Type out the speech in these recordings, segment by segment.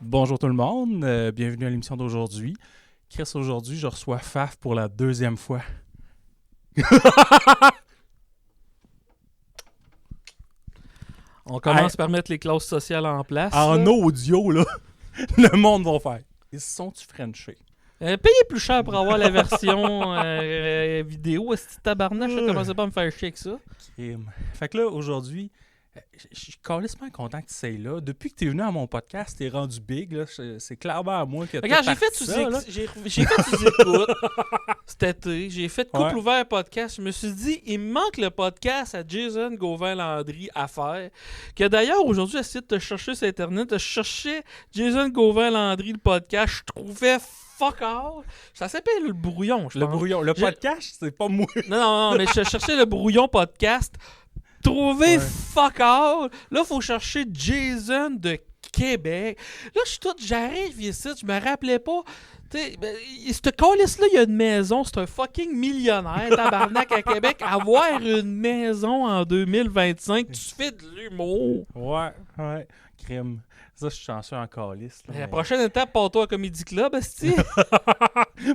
Bonjour tout le monde, bienvenue à l'émission d'aujourd'hui. Chris, aujourd'hui, je reçois Faf pour la deuxième fois. On commence par mettre les classes sociales en place. En là. audio, là, le monde va faire. Ils sont-tu Frenchés? Payez plus cher pour avoir la version vidéo. Est-ce que tabarnak, je commençais pas à me faire chier avec ça? Crime. Fait que là, aujourd'hui, je suis calissement content que tu sois là. Depuis que tu es venu à mon podcast, tu es rendu big. Là. C'est clairement à moi que tu as Regarde, j'ai fait sous-écoute cet été. J'ai fait couple ouvert podcast. Je me suis dit, il me manque le podcast à Jason Gauvin-Landry à faire. Que d'ailleurs, aujourd'hui, j'essaie de te chercher sur Internet. Je cherchais Jason Gauvin-Landry, le podcast. Je trouvais fuck all. Ça s'appelle le brouillon, je pense. Le brouillon. Le podcast, c'est pas moi. Non, mais je cherchais le brouillon podcast. Trouver fuck all. Là, faut chercher Jason de Québec. Là, j'arrive ici, je me rappelais pas. Tu sais, ce calice-là, il y a une maison, c'est un fucking millionnaire, tabarnak, à Québec. Avoir une maison en 2025, tu fais de l'humour. Ouais. Crime. Ça, je suis chanceux en calice. La prochaine étape, pars-toi à Comedy Club, esti.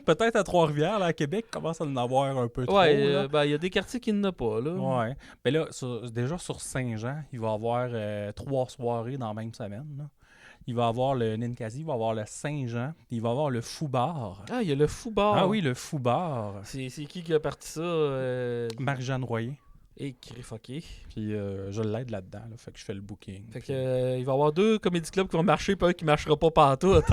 Peut-être à Trois-Rivières, là, à Québec, commence à en avoir un peu trop. Ouais, il y a des quartiers qui n'en ont pas, là. Ouais. Mais là, déjà sur Saint-Jean, il va y avoir 3 soirées dans la même semaine. Là. Il va y avoir le Ninkasi, il va y avoir le Saint-Jean, puis il va y avoir le Fou Bar. Ah, il y a le Fou Bar. Ah oui, le Fou Bar. C'est qui a parti ça? Marie-Jeanne Royer. Et Crifoqué. Puis je l'aide là-dedans, là, fait que je fais le booking. Fait que il va y avoir 2 comédie clubs qui vont marcher, puis un qui marchera pas pantoute.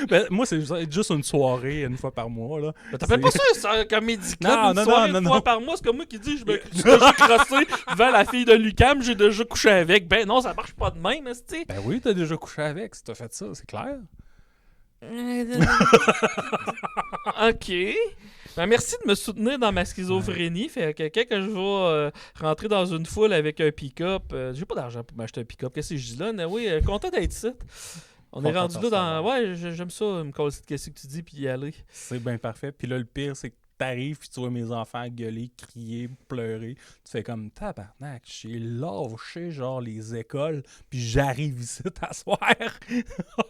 Ben, moi, c'est juste une soirée une fois par mois. Là. Ben, t'appelles pas ça un comédie club Non, soirée une fois par mois? C'est comme moi qui dis, je me suis déjà crossé devant la fille de Lucam, j'ai déjà couché avec. Ben non, ça marche pas de même, esti. Ben oui, t'as déjà couché avec si t'as fait ça, c'est clair. OK. Ben, merci de me soutenir dans ma schizophrénie. Fait que quand je vais rentrer dans une foule avec un pick-up, j'ai pas d'argent pour m'acheter un pick-up. Qu'est-ce que je dis là? Mais oui, content d'être ici. On est rendu là dans... Ouais, j'aime ça, me coller qu'est-ce que tu dis, puis y aller. C'est bien parfait. Puis là, le pire, c'est que t'arrives, puis tu vois mes enfants gueuler, crier, pleurer. Tu fais comme, tabarnak, j'ai lâché, genre, les écoles, puis j'arrive ici t'asseoir.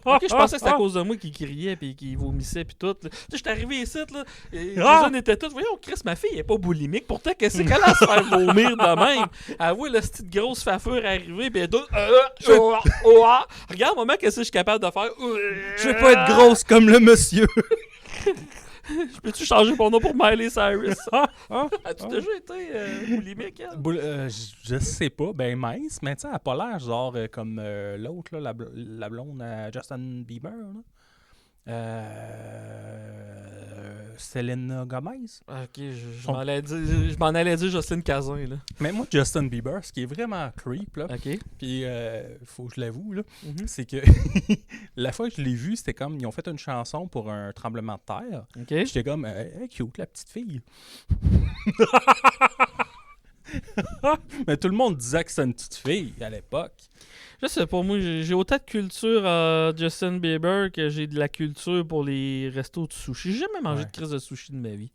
Ok, je pensais que c'était à cause de moi qui criait, puis qui vomissait, puis tout. Tu sais, je suis arrivé ici, là, et les jeunes étaient tous... Voyons, Chris, ma fille, elle est pas boulimique. Pourtant, qu'est-ce qu'elle a à se faire vomir de même? Elle voit la petite grosse fafure arriver, puis elle doit... Regarde, maman, qu'est-ce que je suis capable de faire? Je veux pas être grosse comme le monsieur. Peux-tu changer mon nom pour Miley Cyrus? As-tu déjà été boulimique, elle? Je sais pas, ben mince, mais tu sais, elle a pas l'air genre comme l'autre, là, la blonde à Justin Bieber, là. Selena Gomez. Ok, je m'en allais dire Jocelyne Cazin, là. Mais moi, Justin Bieber, ce qui est vraiment creep, là, Ok. puis faut que je l'avoue, là, c'est que la fois que je l'ai vu, c'était comme, ils ont fait une chanson pour un tremblement de terre. Ok. J'étais comme, cute, la petite fille. Mais tout le monde disait que c'était une petite fille à l'époque. Je sais pas, moi, j'ai autant de culture à Justin Bieber que j'ai de la culture pour les restos de sushi. J'ai jamais mangé de crise de sushi de ma vie.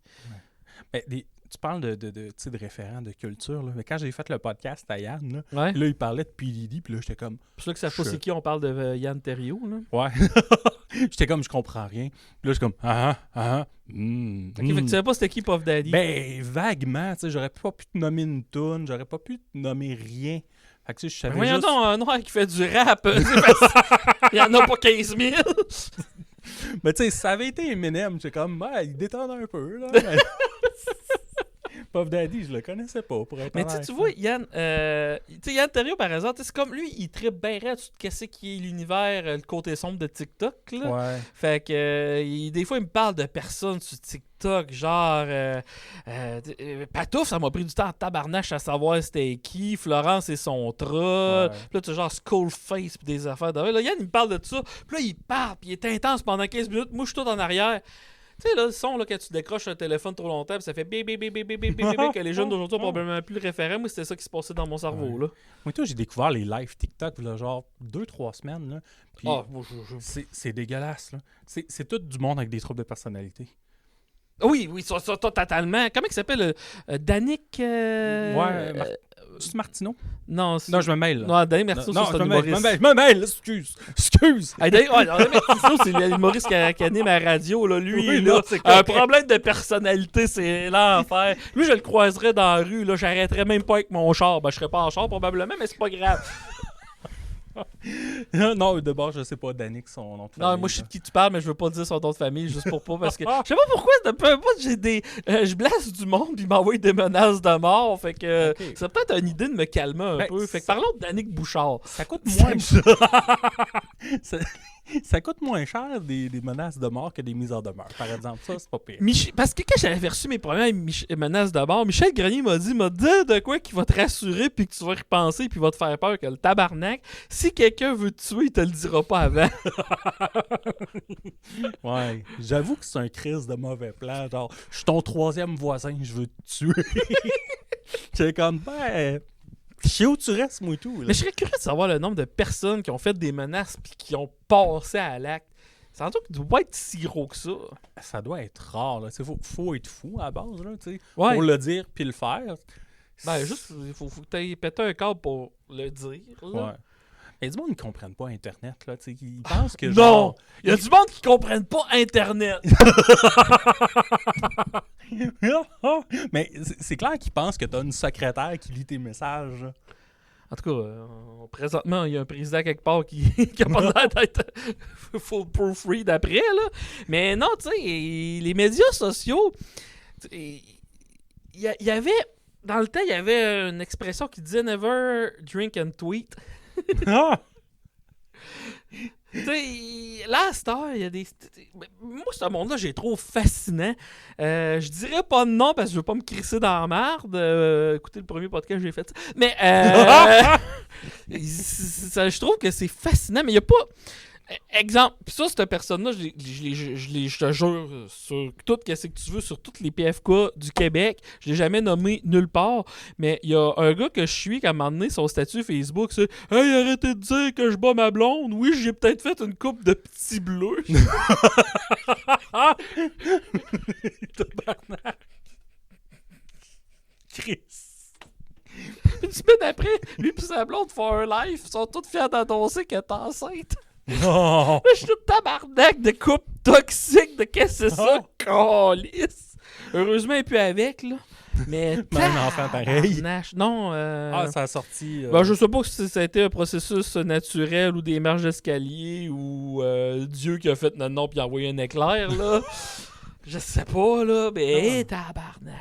Ouais. Mais tu parles de référents de culture, là. Mais quand j'ai fait le podcast à Yann, là, Ouais. là il parlait de P. Diddy, puis là, j'étais comme... C'est ça que ça fait c'est qui on parle de Yann Terriot, là. Ouais. J'étais comme, je comprends rien. Puis là, j'étais comme, Ok, fait que tu savais pas c'était qui Puff Daddy? Ben, vaguement, tu sais, j'aurais pas pu te nommer une toune, j'aurais pas pu te nommer rien. Fait que tu sais, je savais Voyons juste... donc, un noir qui fait du rap, c'est facile. Il y en a pas 15 000. Mais tu sais, si ça avait été Eminem, j'étais comme, il détend un peu, là. Puff Daddy, je le connaissais pas, pour être Mais honnête. tu vois, Yann, Yann Terriot, par exemple, c'est comme lui, il tripe bien raide sur qu'est-ce qui est l'univers, le côté sombre de TikTok, là. Ouais. Fait que des fois, il me parle de personnes sur TikTok, genre Patouf, ça m'a pris du temps en tabarnache à savoir c'était qui, Florence et son troll. Ouais. Puis là, tu genre Skullface pis des affaires de... Là, Yann, il me parle de ça. Puis là, il parle, puis il est intense pendant 15 minutes. Moi, je suis tout en arrière. Tu sais, là, le son, là, quand tu décroches un téléphone trop longtemps, pis ça fait bip, que les jeunes d'aujourd'hui ont probablement plus le référent. Moi, c'était ça qui se passait dans mon cerveau, là. Moi, toi, j'ai découvert les lives TikTok, là, genre 2-3 semaines, là. Puis Moi, c'est dégueulasse, là. C'est tout du monde avec des troubles de personnalité. Oui, ça, totalement. Comment il s'appelle? Danick... C'est Martineau? Non, c'est... Non, je me mêle. Là. Non, Danny Martineau, non, c'est un je humoriste. me mêle, excuse. Hey, Danny Martineau, c'est l'humoriste qui anime à la radio. Là. Lui, Oui, là, là, c'est un correct. problème de personnalité, c'est l'enfer. Lui, je le croiserais dans la rue. Là, j'arrêterais même pas avec mon char. Ben, je serais pas en char probablement, mais c'est pas grave. Non, d'abord, je sais pas, Danick, son nom de famille. Non, moi, je sais de qui tu parles, mais je veux pas dire son nom de famille juste pour pas, parce que... Je sais pas pourquoi, peu importe, j'ai des... je blesse du monde, puis il m'envoie des menaces de mort, fait que... Ok. C'est peut-être une idée de me calmer un Ben, peu. Fait que ça- parlons de Danick Bouchard. Ça coûte moins cher. ça coûte moins cher des menaces de mort que des mises en demeure, par exemple. Ça, c'est pas pire. Parce que quand j'avais reçu mes premières menaces de mort, Michel Grenier m'a dit de quoi qu'il va te rassurer puis que tu vas y repenser puis va te faire peur que le tabarnak, si quelqu'un veut te tuer, il te le dira pas avant. Ouais, j'avoue que c'est un crise de mauvais plan. Genre, je suis ton troisième voisin, je veux te tuer. J'ai comme, je sais où tu restes, moi et tout. Là. Mais je serais curieux de savoir le nombre de personnes qui ont fait des menaces puis qui ont passé à l'acte. C'est en tout cas qu'il doit pas être si gros que ça. Ça doit être rare. Là. Faut être fou à la base, là, tu sais, Ouais. pour le dire puis le faire. Ben, juste, il faut que tu aies pété un câble pour le dire. Là. Ouais. Mais du monde, ils comprennent pas Internet, là, tu sais. Ils pensent que Non! genre... Il y a du monde qui comprenne pas Internet. Mais c'est clair qu'ils pensent que t'as une secrétaire qui lit tes messages. là. En tout cas, présentement, il y a un président quelque part qui a pas l'air d'être full free d'après, là. Mais non, tu sais, les médias sociaux, il y avait... Dans le temps, il y avait une expression qui disait « Never drink and tweet ». Tu sais, là, à cette heure, il y a des... Moi, ce monde-là, j'ai trop fascinant. Je dirais pas de nom parce que je veux pas me crisser dans la marde. Écoutez le premier podcast que j'ai fait. Mais, je trouve que c'est fascinant, mais il y a pas... Exemple, pis ça, cette personne-là, je te jure, sur tout ce que tu veux, sur toutes les PFK du Québec, je l'ai jamais nommé nulle part, mais il y a un gars que je suis, qui a donné son statut Facebook, c'est « Hey, arrêtez de dire que je bats ma blonde, oui, j'ai peut-être fait une coupe de petits bleus. » Chris. Une semaine après, lui et sa blonde font un live, ils sont tous fiers d'annoncer qu'elle est enceinte. Non! Là, je suis tout tabarnak de couple toxique, de qu'est-ce que c'est ça, câlisse. Heureusement, elle est plus avec, là. Mais un enfant pareil. tabarnache. Non, Ça a sorti... ben, je sais pas si ça a été un processus naturel ou des marches d'escalier ou Dieu qui a fait notre nom puis a envoyé un éclair, là. Je sais pas, là, mais tabarnak.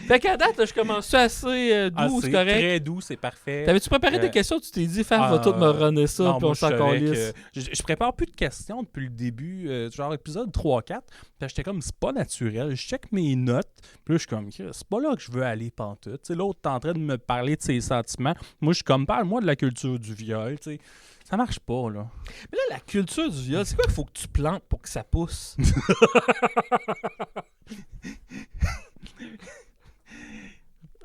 Fait qu'à date, je commence assez doux, c'est correct. Très doux, c'est parfait. T'avais-tu préparé des questions? Tu t'es dit, Faf va tout me runner ça, non, puis moi, on s'en je savais calisse. que- Je prépare plus de questions depuis le début, genre épisode 3-4. Puis j'étais comme, c'est pas naturel. Je check mes notes. Puis là, je suis comme, c'est pas là que je veux aller pantoute. Tu sais, l'autre est en train de me parler de ses sentiments. Moi, je suis comme, parle-moi de la culture du viol. Tu sais. Ça marche pas, là. Mais là, la culture du viol, c'est quoi qu'il faut que tu plantes pour que ça pousse?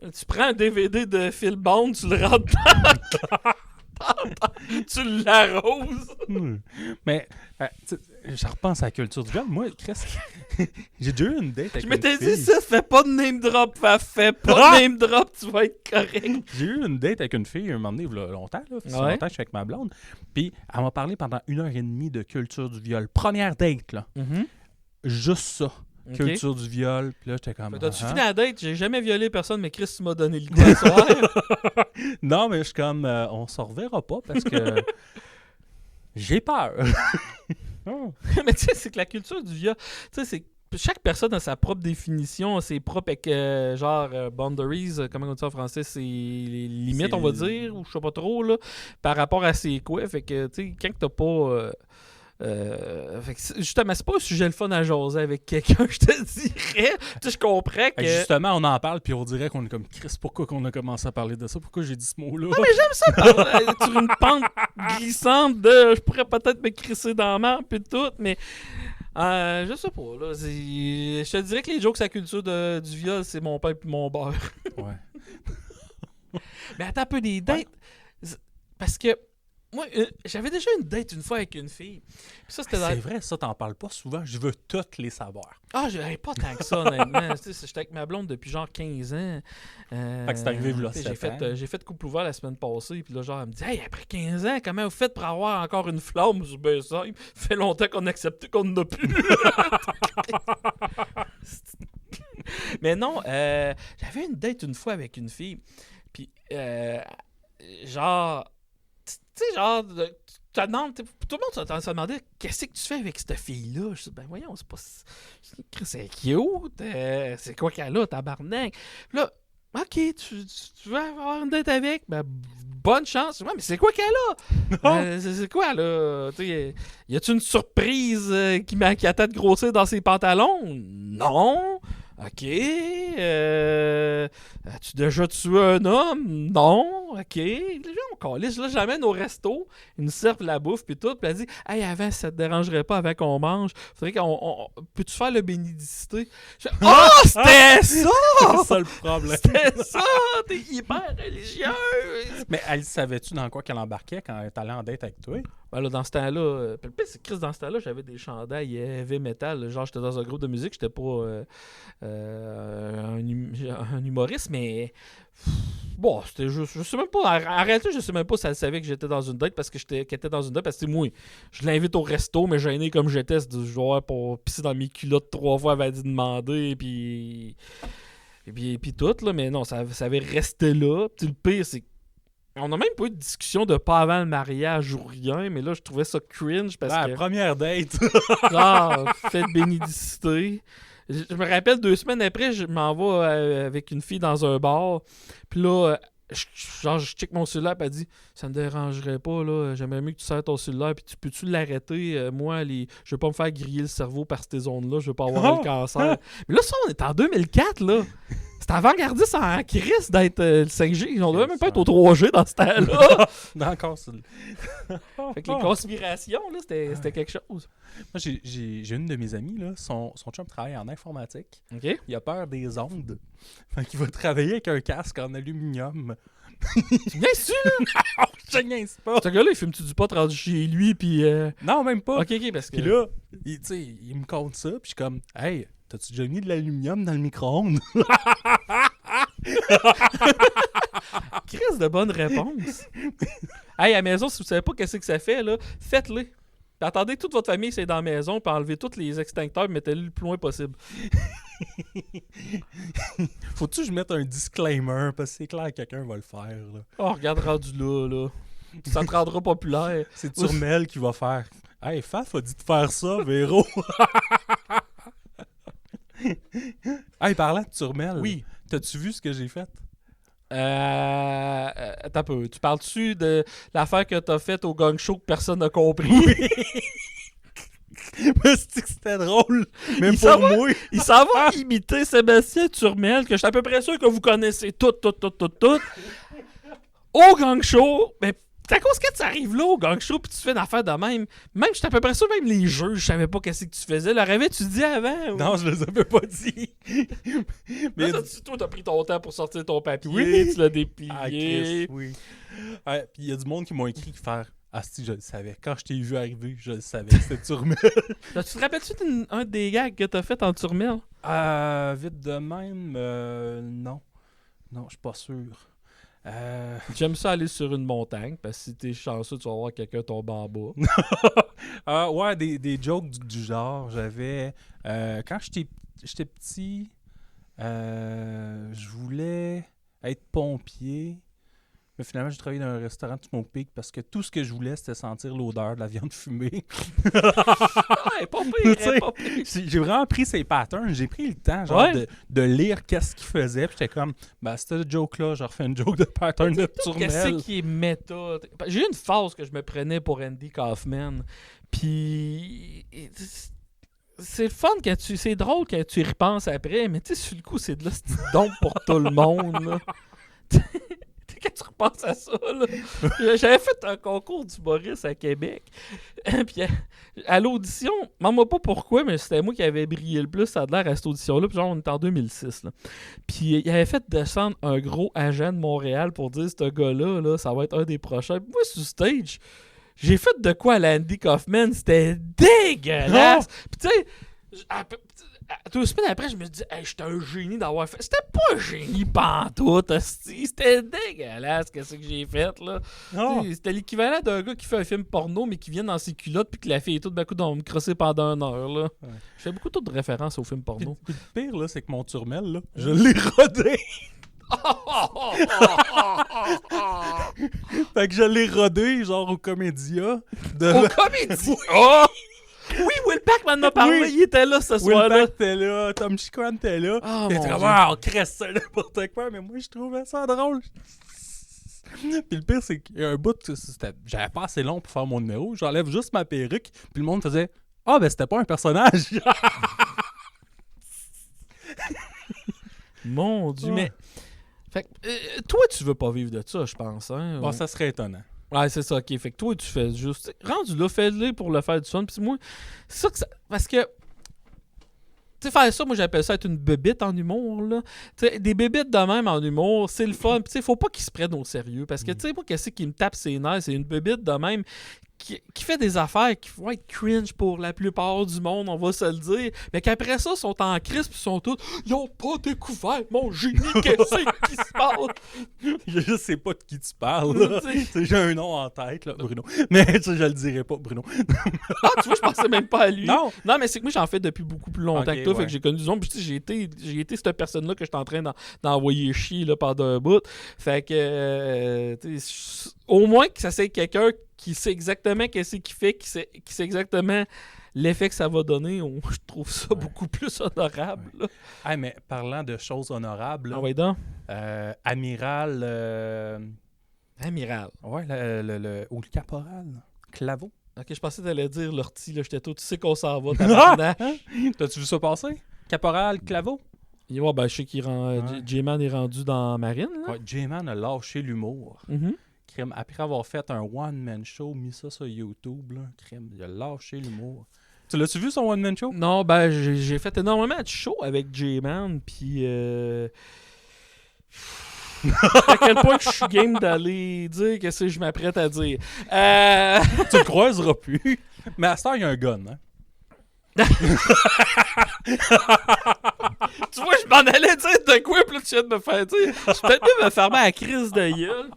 Tu prends un DVD de Phil Bond, tu le rentres tu l'arroses. Mais, je repense à la culture du viol. Moi, Chris, j'ai déjà eu une date avec Je une m'étais fille. dit ça, fais pas de name drop, fais pas de name drop, tu vas être correct. J'ai eu une date avec une fille un moment donné, il y a longtemps, là. Ça fait Ouais. longtemps que je suis avec ma blonde. Puis elle m'a parlé pendant 1h30 de culture du viol. Première date, là. Juste ça. Ok. Culture du viol. Puis là, j'étais comme... T'as-tu ah, fini la date? J'ai jamais violé personne, mais Chris, tu m'as donné le goût à soir. Non, mais je suis comme... on s'en reverra pas parce que... j'ai peur. Oh. Mais tu sais, c'est que la culture du viol, tu sais, c'est chaque personne a sa propre définition, ses propres boundaries, comment on dit ça en français, c'est les limites, C'est on va dire, ou je sais pas trop, là, par rapport à ses quoi. Fait que, tu sais, quand t'as pas... fait que justement, c'est pas un sujet le fun à jaser avec quelqu'un, je te dirais. Tu sais, je comprends que... Justement, on en parle, puis on dirait qu'on est comme... Chris, pourquoi qu'on a commencé à parler de ça? Pourquoi j'ai dit ce mot-là? Ah, mais j'aime ça parler sur une pente glissante de je pourrais peut-être me crisser dans la main puis tout, mais je sais pas, là. Je te dirais que les jokes à la culture du viol, c'est mon pain puis mon beurre. Ouais. Mais attends un peu, des dates. Parce que moi, j'avais déjà une date une fois avec une fille. Puis ça, c'était C'est vrai, ça, t'en parles pas souvent. Je veux toutes les savoir. Ah, j'avais pas tant que ça, honnêtement. Tu sais, j'étais avec ma blonde depuis genre 15 ans. Fait que c'est arrivé là, tu sais, 7 ans. j'ai fait couple ouvert la semaine passée. Puis là, genre, elle me dit, hey, après 15 ans, comment vous faites pour avoir encore une flamme? Je dis, ben ça, il fait longtemps qu'on a accepté qu'on n'en a plus. Mais non, j'avais une date une fois avec une fille. Puis, genre, tu sais, genre, tu te demandes, tout le monde se demandait qu'est-ce que tu fais avec cette fille-là. Je dis, ben voyons, c'est pas. C'est cute. C'est quoi qu'elle a, tabarnak? Puis là, ok, tu veux avoir une date avec? Ben, bonne chance. Ouais, mais c'est quoi qu'elle a? C'est quoi, là? Y a-tu une surprise qui attend de grossir dans ses pantalons? Non. OK. As-tu déjà tué un homme? Non. OK. Là, on calisse. Là, j'amène au resto. Ils nous servent la bouffe puis tout. Puis elle dit, hey, avant, ça te dérangerait pas avant qu'on mange. Faudrait qu'on. Peux-tu faire le bénédicité? Je fais, oh, c'était ça! C'est ça le problème. C'était ça! T'es hyper religieuse! Mais elle savait-tu dans quoi qu'elle embarquait quand elle allait en date avec toi? Ben là, dans ce temps-là, le pire, c'est que Chris, dans ce temps-là, j'avais des chandails heavy metal. Genre, j'étais dans un groupe de musique, j'étais pas un humoriste, mais bon, c'était juste. Je sais même pas. En réalité, je sais même pas si elle savait que j'étais dans une date qu'elle était dans une date parce que moi, je l'invite au resto, mais gêné comme j'étais, c'est de jouer pour pisser dans mes culottes 3 fois, elle avait dit demander, puis tout, là, mais non, ça avait resté là. Puis le pire, c'est on n'a même pas eu de discussion de pas avant le mariage ou rien, mais là, je trouvais ça cringe parce que... La première date. Genre, fête bénédicité. Je me rappelle 2 semaines après, je m'en vais avec une fille dans un bar. Puis là, je check mon cellulaire et elle dit « Ça me dérangerait pas, là. J'aimerais mieux que tu sers ton cellulaire. Puis peux-tu l'arrêter? Moi, je veux pas me faire griller le cerveau par ces ondes-là. Je veux pas avoir le cancer. » Mais là, ça, on est en 2004, là. C'est avant-gardiste en crise d'être le 5G. On devait même pas être au 3G dans ce temps-là. Encore ça. Fait que les conspirations, là, c'était quelque chose. Moi, j'ai une de mes amies, là, son chum travaille en informatique. OK. Il a peur des ondes. Fait qu'il va travailler avec un casque en aluminium. Tu niaises-tu, là? Non, je niaise pas. Ce gars-là, il fume-tu du pot rendu chez lui, puis... Non, même pas. OK, parce que... Puis là, il me compte ça, puis je suis comme, hey, t'as-tu déjà mis de l'aluminium dans le micro-ondes? Crise de bonne réponse. Hey, à la maison, si vous savez pas qu'est-ce que ça fait, là, faites-le. Puis attendez que toute votre famille c'est dans la maison, puis enlevez tous les extincteurs, mettez-le le plus loin possible. Faut-tu que je mette un disclaimer? Parce que c'est clair que quelqu'un va le faire. Là. Oh, regarde rendu là. Ça te rendra populaire. C'est Turmel qui va faire. Hey, Faf a dit de faire ça, Véro. Hey, parlant de Turmel, oui. T'as-tu vu ce que j'ai fait? Attends un peu. Tu parles-tu de l'affaire que t'as faite au gang show que personne n'a compris? Mais c'est que c'était drôle. Même pour moi. Il s'en va imiter Sébastien Turmel, que je suis à peu près sûr que vous connaissez tout. Au gang show, mais c'est à cause que tu arrives là au gang show puis tu fais une affaire de même. Même, je suis à peu près sûr, même les jeux, je savais pas qu'est-ce que tu faisais. Leur avais-tu dit avant? Ou... Non, je les avais pas dit. Mais là, toi, t'as pris ton temps pour sortir ton papier, oui. Tu l'as déplié. Ah, Chris, oui. Puis il y a du monde qui m'ont écrit faire ah, si, je le savais. Quand je t'ai vu arriver, je le savais. C'était Turmel. Tu te rappelles-tu d'un des gags que t'as fait en Turmel? Vite de même, non. Non, je suis pas sûr. J'aime ça aller sur une montagne, parce que si t'es chanceux, tu vas voir quelqu'un tomber en bas. Ouais, des jokes du genre. J'avais... quand j'étais petit, je voulais être pompier. Mais finalement, j'ai travaillé dans un restaurant de Smoke Peak parce que tout ce que je voulais, c'était sentir l'odeur de la viande fumée. Ouais, pas pire. J'ai vraiment pris ces patterns. J'ai pris le temps genre, de lire qu'est-ce qu'il faisait. Puis j'étais comme, ben, c'était joke-là. Je refais une joke de pattern de Turmel. Qu'est-ce qui est méta? J'ai eu une phase que je me prenais pour Andy Kaufman. Puis... C'est le fun quand c'est drôle quand tu y repenses après, mais tu sais, sur le coup, c'est de la petite dompe pour tout le monde. Là. Quand tu repenses à ça, là. J'avais fait un concours d'humoriste à Québec. Puis à l'audition, demande-moi pas pourquoi, mais c'était moi qui avais brillé le plus, ça a l'air à cette audition-là. Puis genre, on était en 2006, là. Puis il avait fait descendre un gros agent de Montréal pour dire, ce gars-là, là, ça va être un des prochains. Puis moi, sur stage, j'ai fait de quoi à l'Andy Kaufman? C'était dégueulasse! Puis tu sais, 2 semaines après, je me dis, hey, j'étais un génie d'avoir fait. C'était pas un génie pantoute, hostie. C'était dégueulasse, qu'est-ce que j'ai fait, là. Oh. C'était l'équivalent d'un gars qui fait un film porno, mais qui vient dans ses culottes, puis que la fille est toute d'un coup dans me crosser pendant 1 heure, là. Ouais. Je fais beaucoup de références aux films porno. Puis le pire, là, c'est que mon turmel, là, je l'ai rodé. Fait que je l'ai rodé, genre, au Comédia. Au Comédie! Oh! Oui, Will Pack m'en a parlé, Oui. il était là ce Will soir-là. Pack était là, Tom Chiquan était là. Oh, T'es mon comme, Dieu. ah, on cresse ça n'importe quoi, mais moi, je trouvais ça drôle. Puis le pire, c'est qu'il y a un bout, j'avais pas assez long pour faire mon numéro. J'enlève juste ma perruque, puis le monde faisait, ah, ben c'était pas un personnage. Mon Dieu, Ouais. mais... Fait que, toi, tu veux pas vivre de ça, je pense, hein? Bon, ça serait étonnant. Ouais, c'est ça, ok. Fait que toi, tu fais juste... Rendu là, fais-le pour le faire du fun. Puis moi, c'est ça que ça... Parce que... Tu sais, faire ça, moi, j'appelle ça être une bébite en humour, là. Tu sais, des bébites de même en humour, c'est le fun. Puis tu sais, faut pas qu'ils se prennent au sérieux. Parce que, tu sais, moi, qu'est-ce qui me tape ses nerfs, c'est une bébite de même qui fait des affaires qui vont être cringe pour la plupart du monde, on va se le dire. Mais qu'après ça, sont en crise puis sont tous... Ils ont pas découvert mon génie, qu'est-ce qui se passe? Je sais pas de qui tu parles, là. Tu sais, j'ai un nom en tête, là, Bruno. Mais ça, je le dirais pas, Bruno. Ah, tu vois, je pensais même pas à lui. Non! Non, mais c'est que moi, j'en fais depuis beaucoup plus longtemps Ok, que toi. Fait ouais. que j'ai connu du monde. Puis, tu sais, j'ai été cette personne-là que j'étais en train d'envoyer chier là, pendant un bout. Fait que, tu sais, au moins que ça c'est quelqu'un qui sait exactement qu'est-ce qu'il fait, qui sait exactement l'effet que ça va donner. Je trouve ça beaucoup plus honorable. Là. Hey, mais parlant de choses honorables, là, Ah ouais, donc. Amiral... Amiral. Ouais, ou le caporal, Claveau. Ok, je pensais que t'allais dire l'ortie. Là, j'étais tout. Tu sais qu'on s'en va, tabarnak. T'as-tu vu ça passer? Caporal Claveau? Ouais, ben, je sais qu'il Ouais. J-Man est rendu dans Marine. Là. Ouais, J-Man a lâché l'humour. Mhm. Crème, après avoir fait un one-man show, mis ça sur YouTube, là, crème, il a lâché l'humour. Tu l'as-tu vu son one-man show? Non, ben, j'ai fait énormément de shows avec J-Man, puis à quel point que je suis game d'aller dire qu'est-ce que je m'apprête à dire. Tu le croiseras plus. Mais à ce temps, il y a un gun, hein? Tu vois, je m'en allais dire de quoi, puis là, tu viens de me faire dire. Je suis peut-être mieux me fermer à la crise de gueule.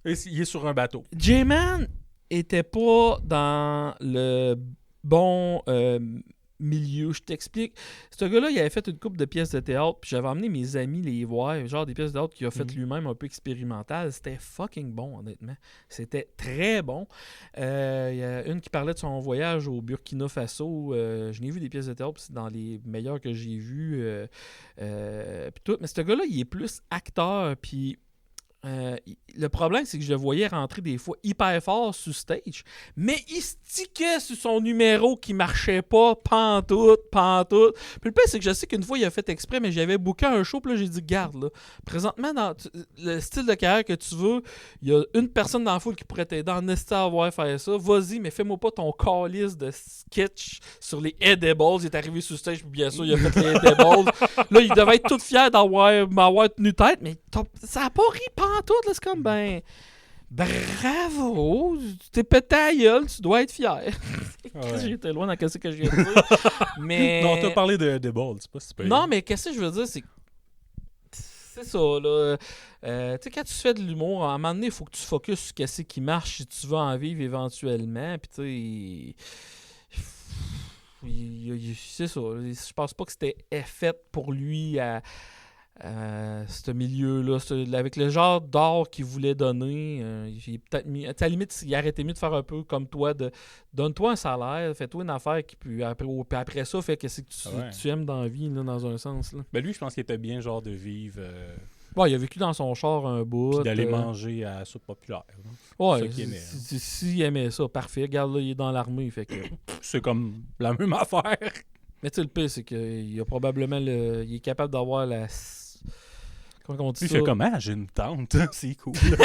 Et il est sur un bateau. J-Man était pas dans le bon milieu. Je t'explique. Ce gars-là, il avait fait une couple de pièces de théâtre, puis j'avais emmené mes amis les voir, genre des pièces de théâtre qu'il a fait lui-même un peu expérimentales. C'était fucking bon, honnêtement. C'était très bon. Il y a une qui parlait de son voyage au Burkina Faso. Je n'ai vu des pièces de théâtre, puis c'est dans les meilleures que j'ai vues. Puis tout. Mais ce gars-là, il est plus acteur, puis le problème, c'est que je le voyais rentrer des fois hyper fort sur stage, mais il stickait sur son numéro qui marchait pas, pantoute. Puis le pire, c'est que je sais qu'une fois, il a fait exprès, mais j'avais booké un show, puis là, j'ai dit, garde, là, présentement, dans le style de carrière que tu veux, il y a une personne dans la foule qui pourrait t'aider en esti à avoir faire ça. Vas-y, mais fais-moi pas ton calice de sketch sur les edibles. Il est arrivé sur stage, puis bien sûr, il a fait les edibles. Là, il devait être tout fier m'avoir tenu tête, mais ça a pas ri pantoute, là, c'est comme, ben, bravo, tu t'es pété à la gueule, tu dois être fier. Ouais. J'étais loin dans ce que je viens de dire. Mais... Non, t'as parlé de balls, c'est pas si pire. Non, mais qu'est-ce que je veux dire, c'est ça, là. Tu sais, quand tu fais de l'humour, à un moment donné, il faut que tu focuses sur ce qui marche si tu veux en vivre éventuellement. Puis, tu sais, c'est ça. Je pense pas que c'était fait pour lui à ce milieu-là. Avec le genre d'art qu'il voulait donner, j'ai peut-être mis. À la limite, il arrêtait mieux de faire un peu comme toi, donne-toi un salaire, fais-toi une affaire qui puis après ça, fais qu'est-ce que tu aimes dans la vie, là, dans un sens. Là. Ben lui, je pense qu'il était bien genre de vivre. Ouais, il a vécu dans son char un bout. Puis d'aller manger à la soupe populaire. Là. Ouais, C'est ça qu'il aimait, hein. s'il aimait ça, parfait. Regarde, là, il est dans l'armée, fait que... C'est comme la même affaire. Mais tu sais, le pire, c'est qu'il a probablement il est capable d'avoir la... Comment on dit Puis il ça? fait comment? J'ai une tente. C'est cool. Je suis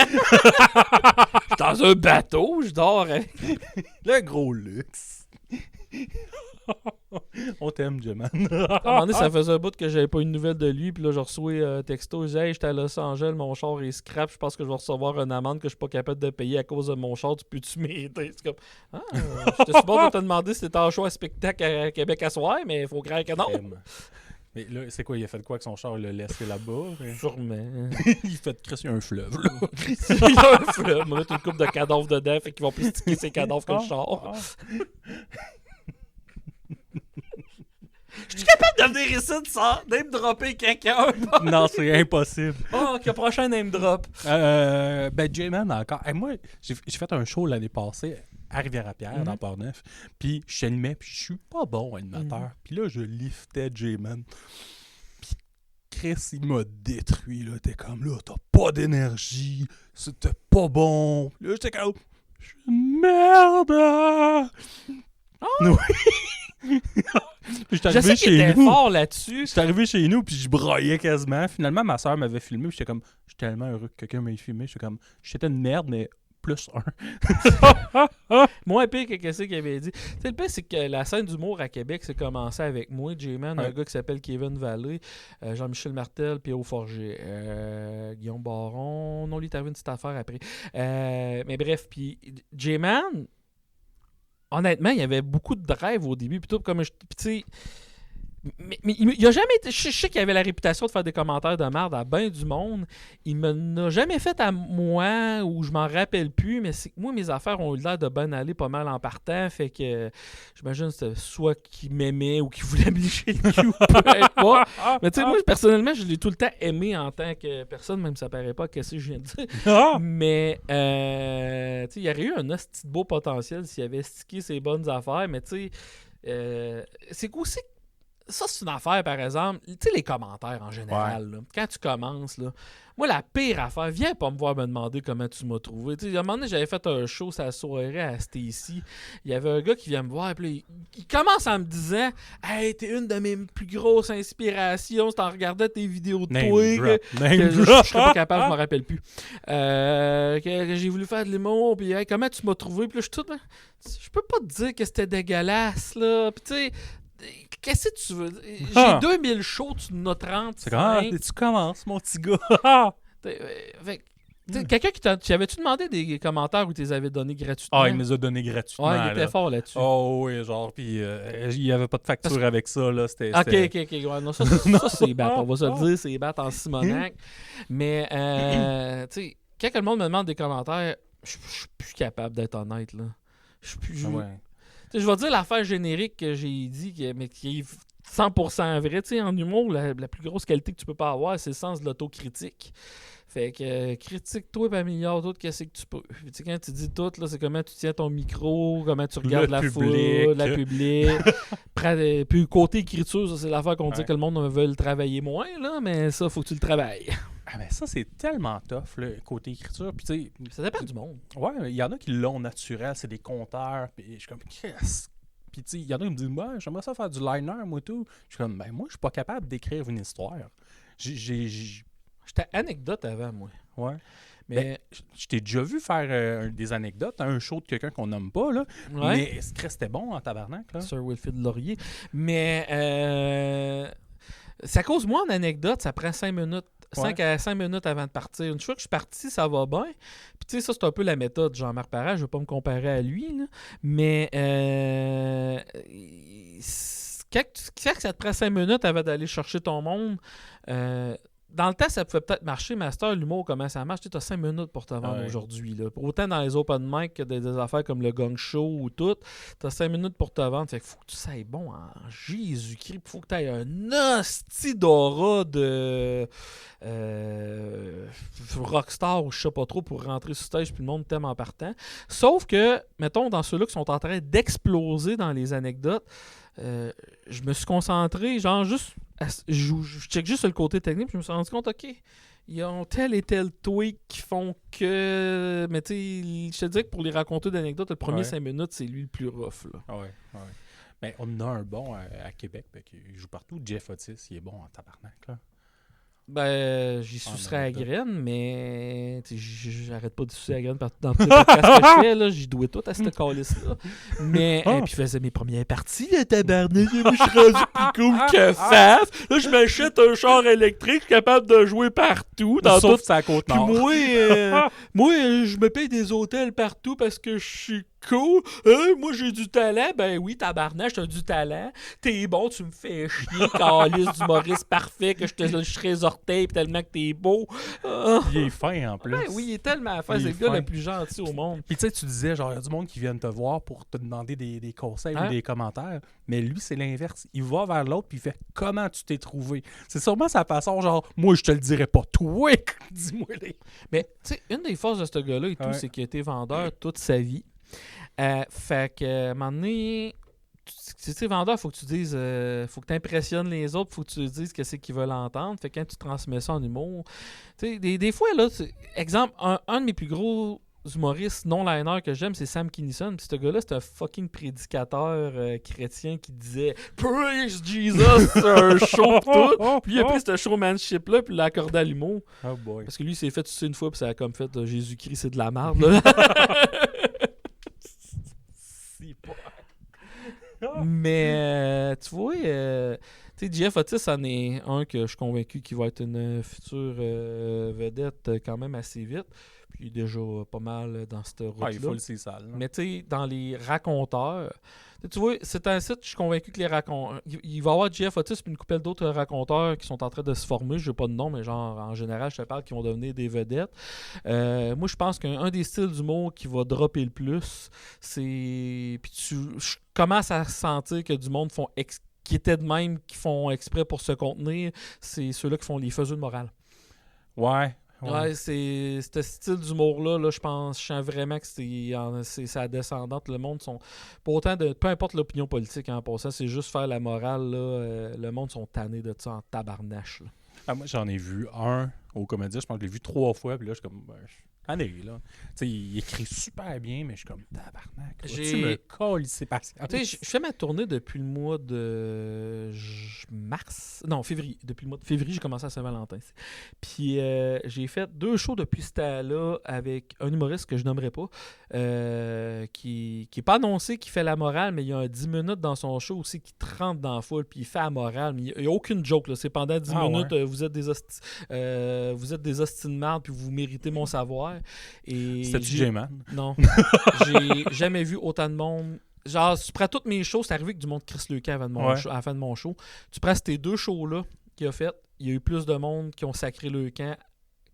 dans un bateau, je dors avec. Le gros luxe. On t'aime, J-Man. À un moment donné, ça faisait un bout que j'avais pas une nouvelle de lui, puis là, je reçois un texto, je dis « Hey, j'étais à Los Angeles, mon char est scrap, je pense que je vais recevoir une amende que je suis pas capable de payer à cause de mon char, tu peux-tu m'aider? » C'est comme « Ah, j'étais supposé de te demander si t'étais en choix à spectacle à Québec à soir, mais il faut croire que non. » Mais là, c'est quoi? Il a fait quoi avec son char? Il l'a laissé là-bas? Sûrement. Il fait crisser un fleuve, là. Il y a un fleuve, on va mettre une coupe de cadavres dedans, fait qu'ils vont plus sticker ses cadavres que le char. Je suis capable de venir ici de ça, name dropper quelqu'un. Non, c'est impossible. Oh, ok, prochain name drop. Ben, J-Man, encore. Hey, moi, j'ai fait un show l'année passée à Rivière-à-Pierre, dans Port-Neuf. Puis je animais, puis je suis pas bon animateur. Puis là, je liftais J-Man. Puis Chris, il m'a détruit, là. T'es comme, là, t'as pas d'énergie. C'était pas bon. Là, j'étais comme, je suis une merde. Oui. Puis Je sais qu'il était fort là-dessus. J'étais arrivé chez nous, puis je broyais quasiment. Finalement, ma soeur m'avait filmé, puis j'étais comme, je suis tellement heureux que quelqu'un m'ait filmé. J'étais comme, j'étais une merde, mais plus un. Moins pire que qu'est-ce qu'il avait dit. Tu sais, le pire, c'est que la scène d'humour à Québec, c'est commencé avec moi, J-Man, un gars qui s'appelle Kevin Vallée, Jean-Michel Martel, Pierrot Forger, Guillaume Baron. Non, lui, t'avais une petite affaire après. Mais bref, puis J-Man, honnêtement, il y avait beaucoup de drive au début. Puis tout, comme tu sais. Mais il a jamais été. Je sais qu'il avait la réputation de faire des commentaires de merde à ben du monde. Il me n'a jamais fait à moi, ou je m'en rappelle plus, mais c'est que moi, mes affaires ont eu l'air de ben aller pas mal en partant. Fait que j'imagine que c'était soit qu'il m'aimait ou qu'il voulait me licher le cul ou peu importe. Mais tu sais, moi, personnellement, je l'ai tout le temps aimé en tant que personne, même si ça paraît pas qu'est-ce que je viens de dire. Mais tu sais, il y aurait eu un hostie de beau potentiel s'il avait stické ses bonnes affaires, mais tu sais, c'est qu'aussi. Ça, c'est une affaire, par exemple. Tu sais, les commentaires en général. Là, quand tu commences, là, moi, la pire affaire, viens pas me voir me demander comment tu m'as trouvé. Tu sais, à un moment donné, j'avais fait un show sa soirée à Stacy. Il y avait un gars qui vient me voir, puis là, il commence en me disant Hey, t'es une de mes plus grosses inspirations. C'est en regardant tes vidéos de toi. Je serais pas capable, je m'en rappelle plus. Que j'ai voulu faire de l'humour, puis hey, comment tu m'as trouvé. Puis là, je peux pas te dire que c'était dégueulasse, là. Puis tu sais, qu'est-ce que tu veux? J'ai 2000 shows, tu en as 30. C'est quand tu commences, mon petit gars. Quelqu'un qui avais-tu demandé des commentaires où tu les avais donnés gratuitement? Ah, il me les a donnés gratuitement. Ouais, il était fort là-dessus. Oh oui, genre, puis il n'y avait pas de facture avec ça, là. C'était. Ok. Ouais, non, ça c'est battre. On va se le dire, c'est battre en Simonac. Mais, tu sais, quand le monde me demande des commentaires, je suis plus capable d'être honnête, là. Je suis plus. Je vais dire l'affaire générique que j'ai dit, mais qui est 100% vrai. Tu sais, en humour, la plus grosse qualité que tu peux pas avoir, c'est le sens de l'autocritique. Fait que critique-toi et améliore-toi de qu'est-ce que tu peux. Tu sais, quand tu dis tout, là, c'est comment tu tiens ton micro, comment tu regardes la foule, la public. Puis côté écriture, ça, c'est l'affaire qu'on dit que le monde veut le travailler moins, là, mais ça, faut que tu le travailles. Ah, mais ça, c'est tellement tough, le côté écriture. Puis, tu sais, ça dépend du monde. Ouais, il y en a qui l'ont naturel, c'est des conteurs. Puis, je suis comme, qu'est-ce? Puis, tu sais, il y en a qui me disent, moi, j'aimerais ça faire du liner, moi, tout. Je suis comme, ben, moi, je suis pas capable d'écrire une histoire. J'étais anecdote avant, moi. Ouais. Mais ben, je t'ai déjà vu faire des anecdotes, un show de quelqu'un qu'on nomme pas, là. Ouais. Mais c'était bon en tabarnak, là. Sir Wilfrid Laurier. Mais ça cause moi en anecdote, ça prend 5 minutes. 5 à 5 minutes avant de partir. Une fois que je suis parti, ça va bien. Puis tu sais, ça, c'est un peu la méthode de Jean-Marc Parent. Je ne veux pas me comparer à lui, là. Mais quand ça te prend 5 minutes avant d'aller chercher ton monde, dans le temps, ça pouvait peut-être marcher, Master, l'humour, comment ça marche? Tu as 5 minutes pour te vendre aujourd'hui. Là. Autant dans les open mic que des affaires comme le Gong Show ou tout, tu as 5 minutes pour te vendre. Fait qu'il faut que tu sois bon en Jésus-Christ. Il faut que tu aies un hostie d'aura de rockstar ou je sais pas trop pour rentrer sur stage puis le monde t'aime en partant. Sauf que, mettons, dans ceux-là qui sont en train d'exploser dans les anecdotes, je me suis concentré, genre juste... Je check juste sur le côté technique, puis je me suis rendu compte, OK, ils ont tel et tel tweak qui font que... Mais tu sais, je te dirais que pour les raconter d'anecdotes, le premier 5 minutes, c'est lui le plus rough, là. Ouais. Mais on en a un bon à Québec, qui joue partout. Jeff Otis, il est bon en tabarnak, là. Ben, j'y Ah, sucerais non, la graine, mais j'arrête pas de sucer la graine partout dans tous les podcasts que je fais, là. J'y douais tout à cette calice-là. Mais, puis je faisais mes premières parties, le tabarnak. Moi, je suis rendu plus cool que Faf. Là, je m'achète un char électrique capable de jouer partout. Dans Sauf tout. sa côte Puis nord. moi, je me paye des hôtels partout parce que je suis cool. Moi, j'ai du talent. Ben oui, tabarnak, t'as du talent. T'es bon, tu me fais chier, calice d'humoriste parfait, que je te lècherais les orteils tellement que t'es beau. Il est fin en plus. Ben oui, il est tellement fin. Il C'est est le gars fin. le plus gentil au monde. Puis tu sais, tu disais, genre, il y a du monde qui vient te voir pour te demander des conseils Hein? ou des commentaires. Mais lui, c'est l'inverse. Il va vers l'autre puis il fait comment tu t'es trouvé. C'est sûrement sa façon, genre, moi, je te le dirais pas. Toi, dis-moi les. Mais tu sais, une des forces de ce gars-là et tout, Ouais. c'est qu'il a été vendeur toute sa vie. Fait que, à un moment donné, si tu es vendeur, faut que tu dises, faut que tu impressionnes les autres, faut que tu dises que c'est qu'ils veulent entendre. Fait que quand tu transmets ça en humour, tu sais, des fois, là, exemple, un de mes plus gros humoristes non-liner que j'aime, c'est Sam Kinison. Puis ce gars-là, c'est un fucking prédicateur chrétien qui disait Praise Jesus, c'est un show pis tout. Puis il a pris ce showmanship-là, puis il l'a accordé à l'humour. Oh boy. Parce que lui, il s'est fait tuer une fois, puis ça a comme fait Jésus-Christ, c'est de la merde. Là. Mais tu vois, tu sais, Jeff Otis, c'en est un que je suis convaincu qu'il va être une future vedette quand même assez vite. Puis il est déjà pas mal dans cette route-là. Ah, il faut le c'est sale. Mais tu sais, dans les raconteurs, tu vois, c'est un site, je suis convaincu que les raconteurs. Il va y avoir Jeff Otis et une couple d'autres raconteurs qui sont en train de se former. Je n'ai pas de nom, mais genre, en général, je te parle qui vont devenir des vedettes. Moi, je pense qu'un des styles d'humour qui va dropper le plus, c'est. Puis je commence à sentir que du monde qui étaient de même, qui font exprès pour se contenir, c'est ceux-là qui font les faiseux de morale. Ouais. Ouais, c'est ce style d'humour-là, là, je sens vraiment que c'est sa descendante. Le monde sont. Pour autant de. Peu importe l'opinion politique en passant, c'est juste faire la morale, là. Le monde sont tannés de ça en tabarnache. Là. Ah, moi, j'en ai vu un au Comédie. Je pense que je l'ai vu 3 fois. Puis là, je suis comme. Année, là. Tu sais, il écrit super bien, mais je suis comme tabarnak. Tu me calisser patience. Tu sais, je fais ma tournée depuis le mois de mars. Non, février. Depuis le mois de février, j'ai commencé à Saint-Valentin. Puis j'ai fait 2 shows depuis ce temps-là avec un humoriste que je nommerai pas, qui est pas annoncé, qui fait la morale, mais il y a un 10 minutes dans son show aussi qui te rentre dans la foule, puis il fait la morale. Mais il n'y a aucune joke, là. C'est pendant 10 minutes, ouais. vous êtes des hosties de merde, puis vous méritez mon savoir. C'était-tu J-Man? Non. J'ai jamais vu autant de monde. Genre, tu prends toutes mes shows, c'est arrivé que du monde crisse le camp à la fin de mon show. Tu prends ces 2 shows-là qu'il a fait, il y a eu plus de monde qui ont sacré le camp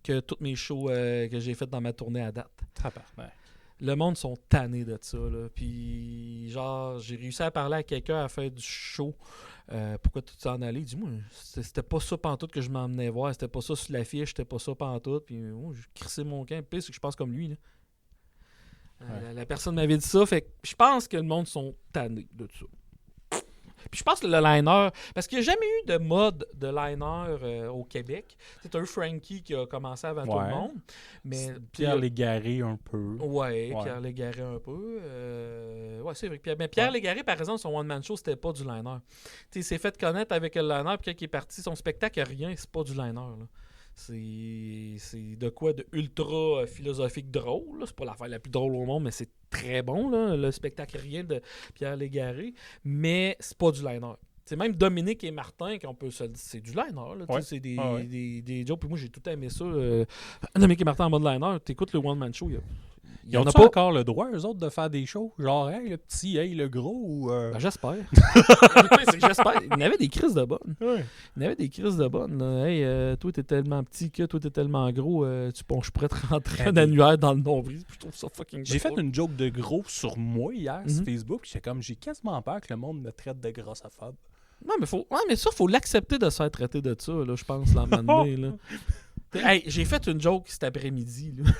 que toutes mes shows que j'ai faites dans ma tournée à date. Tabarnak. Le monde sont tannés de ça, là. Puis, genre, j'ai réussi à parler à quelqu'un à la fin du show. Pourquoi tu t'en allais? Dis-moi, c'était pas ça pantoute que je m'emmenais voir. C'était pas ça sur l'affiche, c'était pas ça pantoute. Puis, je crissais mon camp. Puis, c'est que je pense comme lui, là. La personne m'avait dit ça. Fait que je pense que le monde sont tannés de ça. Puis je pense que le liner, parce qu'il n'y a jamais eu de mode de liner au Québec. C'est un Frankie qui a commencé avant tout le monde. Mais Pierre Légaré un peu. Ouais, Pierre Légaré un peu. Ouais, c'est vrai. Pierre Légaré, par exemple, son one-man show, c'était pas du liner. Il s'est fait connaître avec le liner, puis quand il est parti, son spectacle a rien, c'est pas du liner. Là. C'est de quoi de ultra philosophique drôle. Là. C'est pas l'affaire la plus drôle au monde, mais c'est très bon, là, le spectacle rien de Pierre Légaré. Mais c'est pas du liner. C'est même Dominique et Martin, qu'on peut se dire, c'est du liner. Là, ouais. C'est des jokes. Puis moi, j'ai tout aimé ça. Dominique et Martin en mode liner. T'écoutes le one-man show, Ils ont pas encore le droit, eux autres, de faire des shows? Genre, hey, le petit, hey, le gros, ou... Ben, j'espère. J'espère. Il y en avait des crises de bonnes. Ouais. Il y en avait des crises de bonnes. Là. Hey, toi, t'es tellement petit que toi, t'es tellement gros. Je pourrais te rentrer un annuaire dans le nombril. Je trouve ça fucking J'ai fait une joke de gros sur moi hier sur Facebook. J'étais comme, j'ai quasiment peur que le monde me traite de grossophobe. Non, mais ça, faut l'accepter de se faire traiter de ça, là, je pense, là, donné, là. Hey, j'ai fait une joke cet après-midi. Là.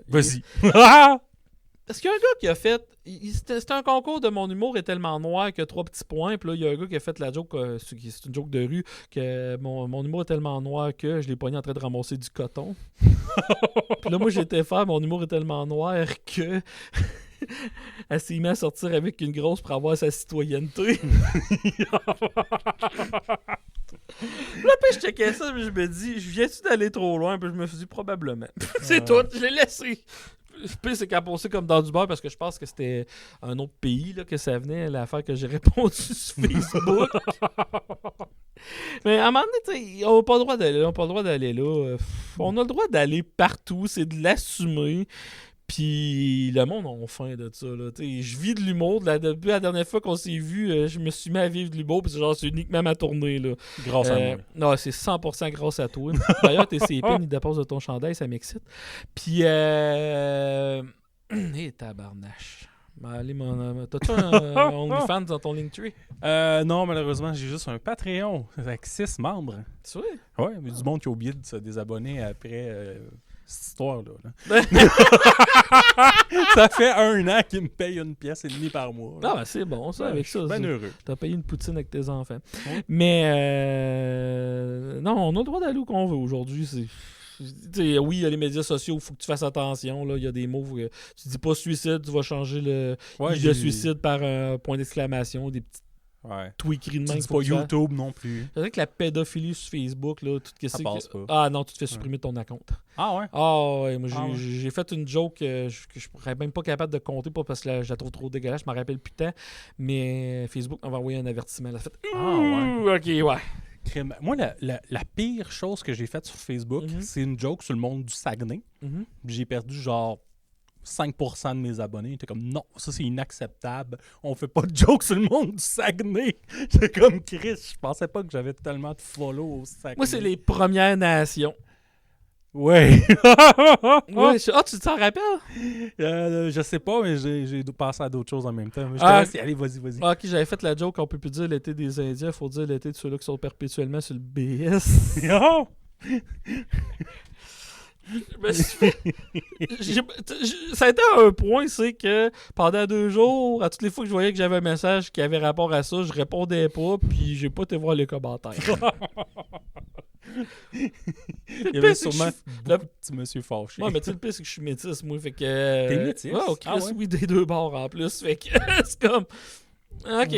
Vas-y. Parce qu'il y a un gars qui a fait... C'était un concours de mon humour est tellement noir que 3 petits points. Puis là, il y a un gars qui a fait la joke, c'est une joke de rue, que mon humour est tellement noir que je l'ai pogné en train de ramasser du coton. Puis là, moi, j'étais faire mon humour est tellement noir que... Elle s'est mise à sortir avec une grosse pour avoir sa citoyenneté. Là, puis je checkais ça, puis je me dis, je viens-tu d'aller trop loin? Puis je me suis dit, probablement. C'est tout, je l'ai laissé. Puis c'est qu'à penser comme dans du beurre parce que je pense que c'était un autre pays là, que ça venait, l'affaire que j'ai répondu sur Facebook. Mais à un moment donné, on n'a pas le droit d'aller là, on n'a pas le droit d'aller là. On a le droit d'aller partout, c'est de l'assumer. Puis le monde a faim de ça. Là. Je vis de l'humour. Depuis la dernière fois qu'on s'est vu, je me suis mis à vivre de l'humour. Puis c'est uniquement ma tournée. Là. Grâce à moi. Non, c'est 100% grâce à toi. D'ailleurs, tes CP, ils déposent de ton chandail, ça m'excite. Puis, tabarnache. Allez, t'as-tu un OnlyFans dans ton Linktree? Non, malheureusement, j'ai juste un Patreon avec 6 membres. C'est vrai? Ouais, mais du monde qui a oublié de se désabonner après cette histoire-là. Ça fait 1 an qu'ils me payent 1,5 pièce par mois. Ah, ben c'est bon, ça, avec ça. Je suis bien heureux. T'as payé une poutine avec tes enfants. Ouais. Mais, non, on a le droit d'aller où qu'on veut aujourd'hui. Oui, il y a les médias sociaux, il faut que tu fasses attention. Il y a des mots. Tu dis pas suicide, tu vas changer le suicide par un point d'exclamation, des petites tweakeries de main. Tu dis pas YouTube non plus. C'est vrai que la pédophilie sur Facebook, là, tout ça passe pas. Ah non, tu te fais supprimer ton compte. Ah ouais? Ah ouais, moi j'ai fait une joke que je serais même pas capable de compter, pas parce que je la trouve trop dégueulasse, je m'en rappelle plus tant, mais Facebook m'avait envoyé un avertissement. Elle a fait ok, ouais. Moi, la pire chose que j'ai faite sur Facebook, c'est une joke sur le monde du Saguenay. J'ai perdu genre 5% de mes abonnés. J'étais comme, non, ça c'est inacceptable. On fait pas de joke sur le monde du Saguenay. J'étais comme, Chris, je pensais pas que j'avais tellement de follow au Saguenay. Moi, c'est les Premières Nations. Ouais. Tu t'en rappelles? Je sais pas, mais j'ai pensé à d'autres choses en même temps. Allez, vas-y. Ok, j'avais fait la joke, on peut plus dire l'été des Indiens, il faut dire l'été de ceux-là qui sont perpétuellement sur le BS. Ça a été un point, c'est que pendant 2 jours, à toutes les fois que je voyais que j'avais un message qui avait rapport à ça, je répondais pas, puis j'ai pas été voir les commentaires. Il y avait sûrement beaucoup de petits monsieur fâchés. Ouais, mais tu sais, le pire, c'est que je suis métisse, moi. Fait que. T'es métisse? Ouais, Chris, oui, des 2 bords en plus. Fait que c'est comme. Ok.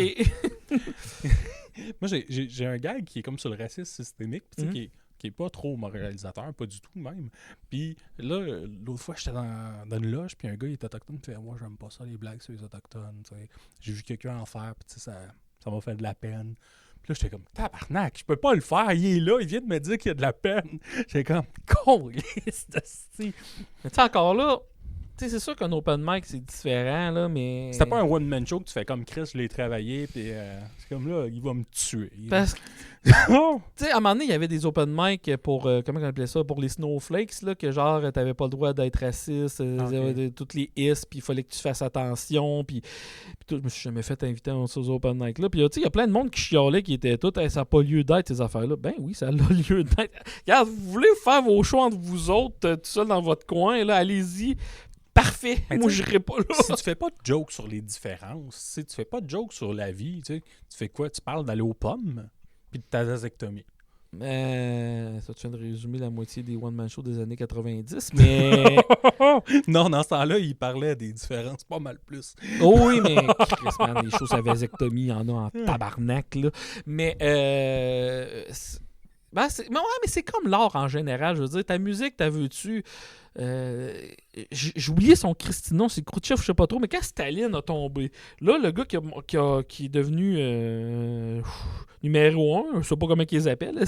Moi, j'ai un gars qui est comme sur le racisme systémique, qui est pas trop moralisateur, pas du tout même. Puis là, l'autre fois, j'étais dans une loge, puis un gars, il est autochtone, il fait « Moi, j'aime pas ça, les blagues sur les autochtones. » J'ai vu quelqu'un en faire, puis ça m'a fait de la peine. Puis là, j'étais comme, tabarnak, je peux pas le faire, il est là, il vient de me dire qu'il y a de la peine. J'étais comme, con, mais tu sais, encore là, tu sais, c'est sûr qu'un open mic, c'est différent, là, mais. C'était pas un one-man show que tu fais comme Chris, je l'ai travaillé, puis c'est comme là, il va me tuer. Parce que. Tu sais, à un moment donné, il y avait des open mic pour, comment on appelait ça, pour les snowflakes, là, que genre, t'avais pas le droit d'être raciste, toutes les is, puis il fallait que tu fasses attention, puis tout, je me suis jamais fait inviter à ces open mic là. Puis tu sais, il y a plein de monde qui chialait, qui était tout, ça n'a pas lieu d'être, ces affaires-là. Ben oui, ça a lieu d'être. Regarde, vous voulez faire vos choix entre vous autres, tout seul dans votre coin, là, allez-y. Parfait, moi je n'irai pas là. Si tu fais pas de joke sur les différences, si tu fais pas de joke sur la vie, tu fais quoi? Tu parles d'aller aux pommes puis de ta vasectomie. Ça, tu viens de résumer la moitié des one-man shows des années 90, mais... Non, dans ce temps-là, il parlait des différences pas mal plus. Oh oui, mais Chris, man, les choses à vasectomie, il y en a en tabarnak, là. Mais, mais c'est comme l'art en général, je veux dire. Ta musique, t'as vu-tu... j'ai oublié son Christinon, c'est Khrouchtchev, je sais pas trop, mais quand Staline a tombé, là, le gars qui est devenu numéro 1, je sais pas comment ils appellent,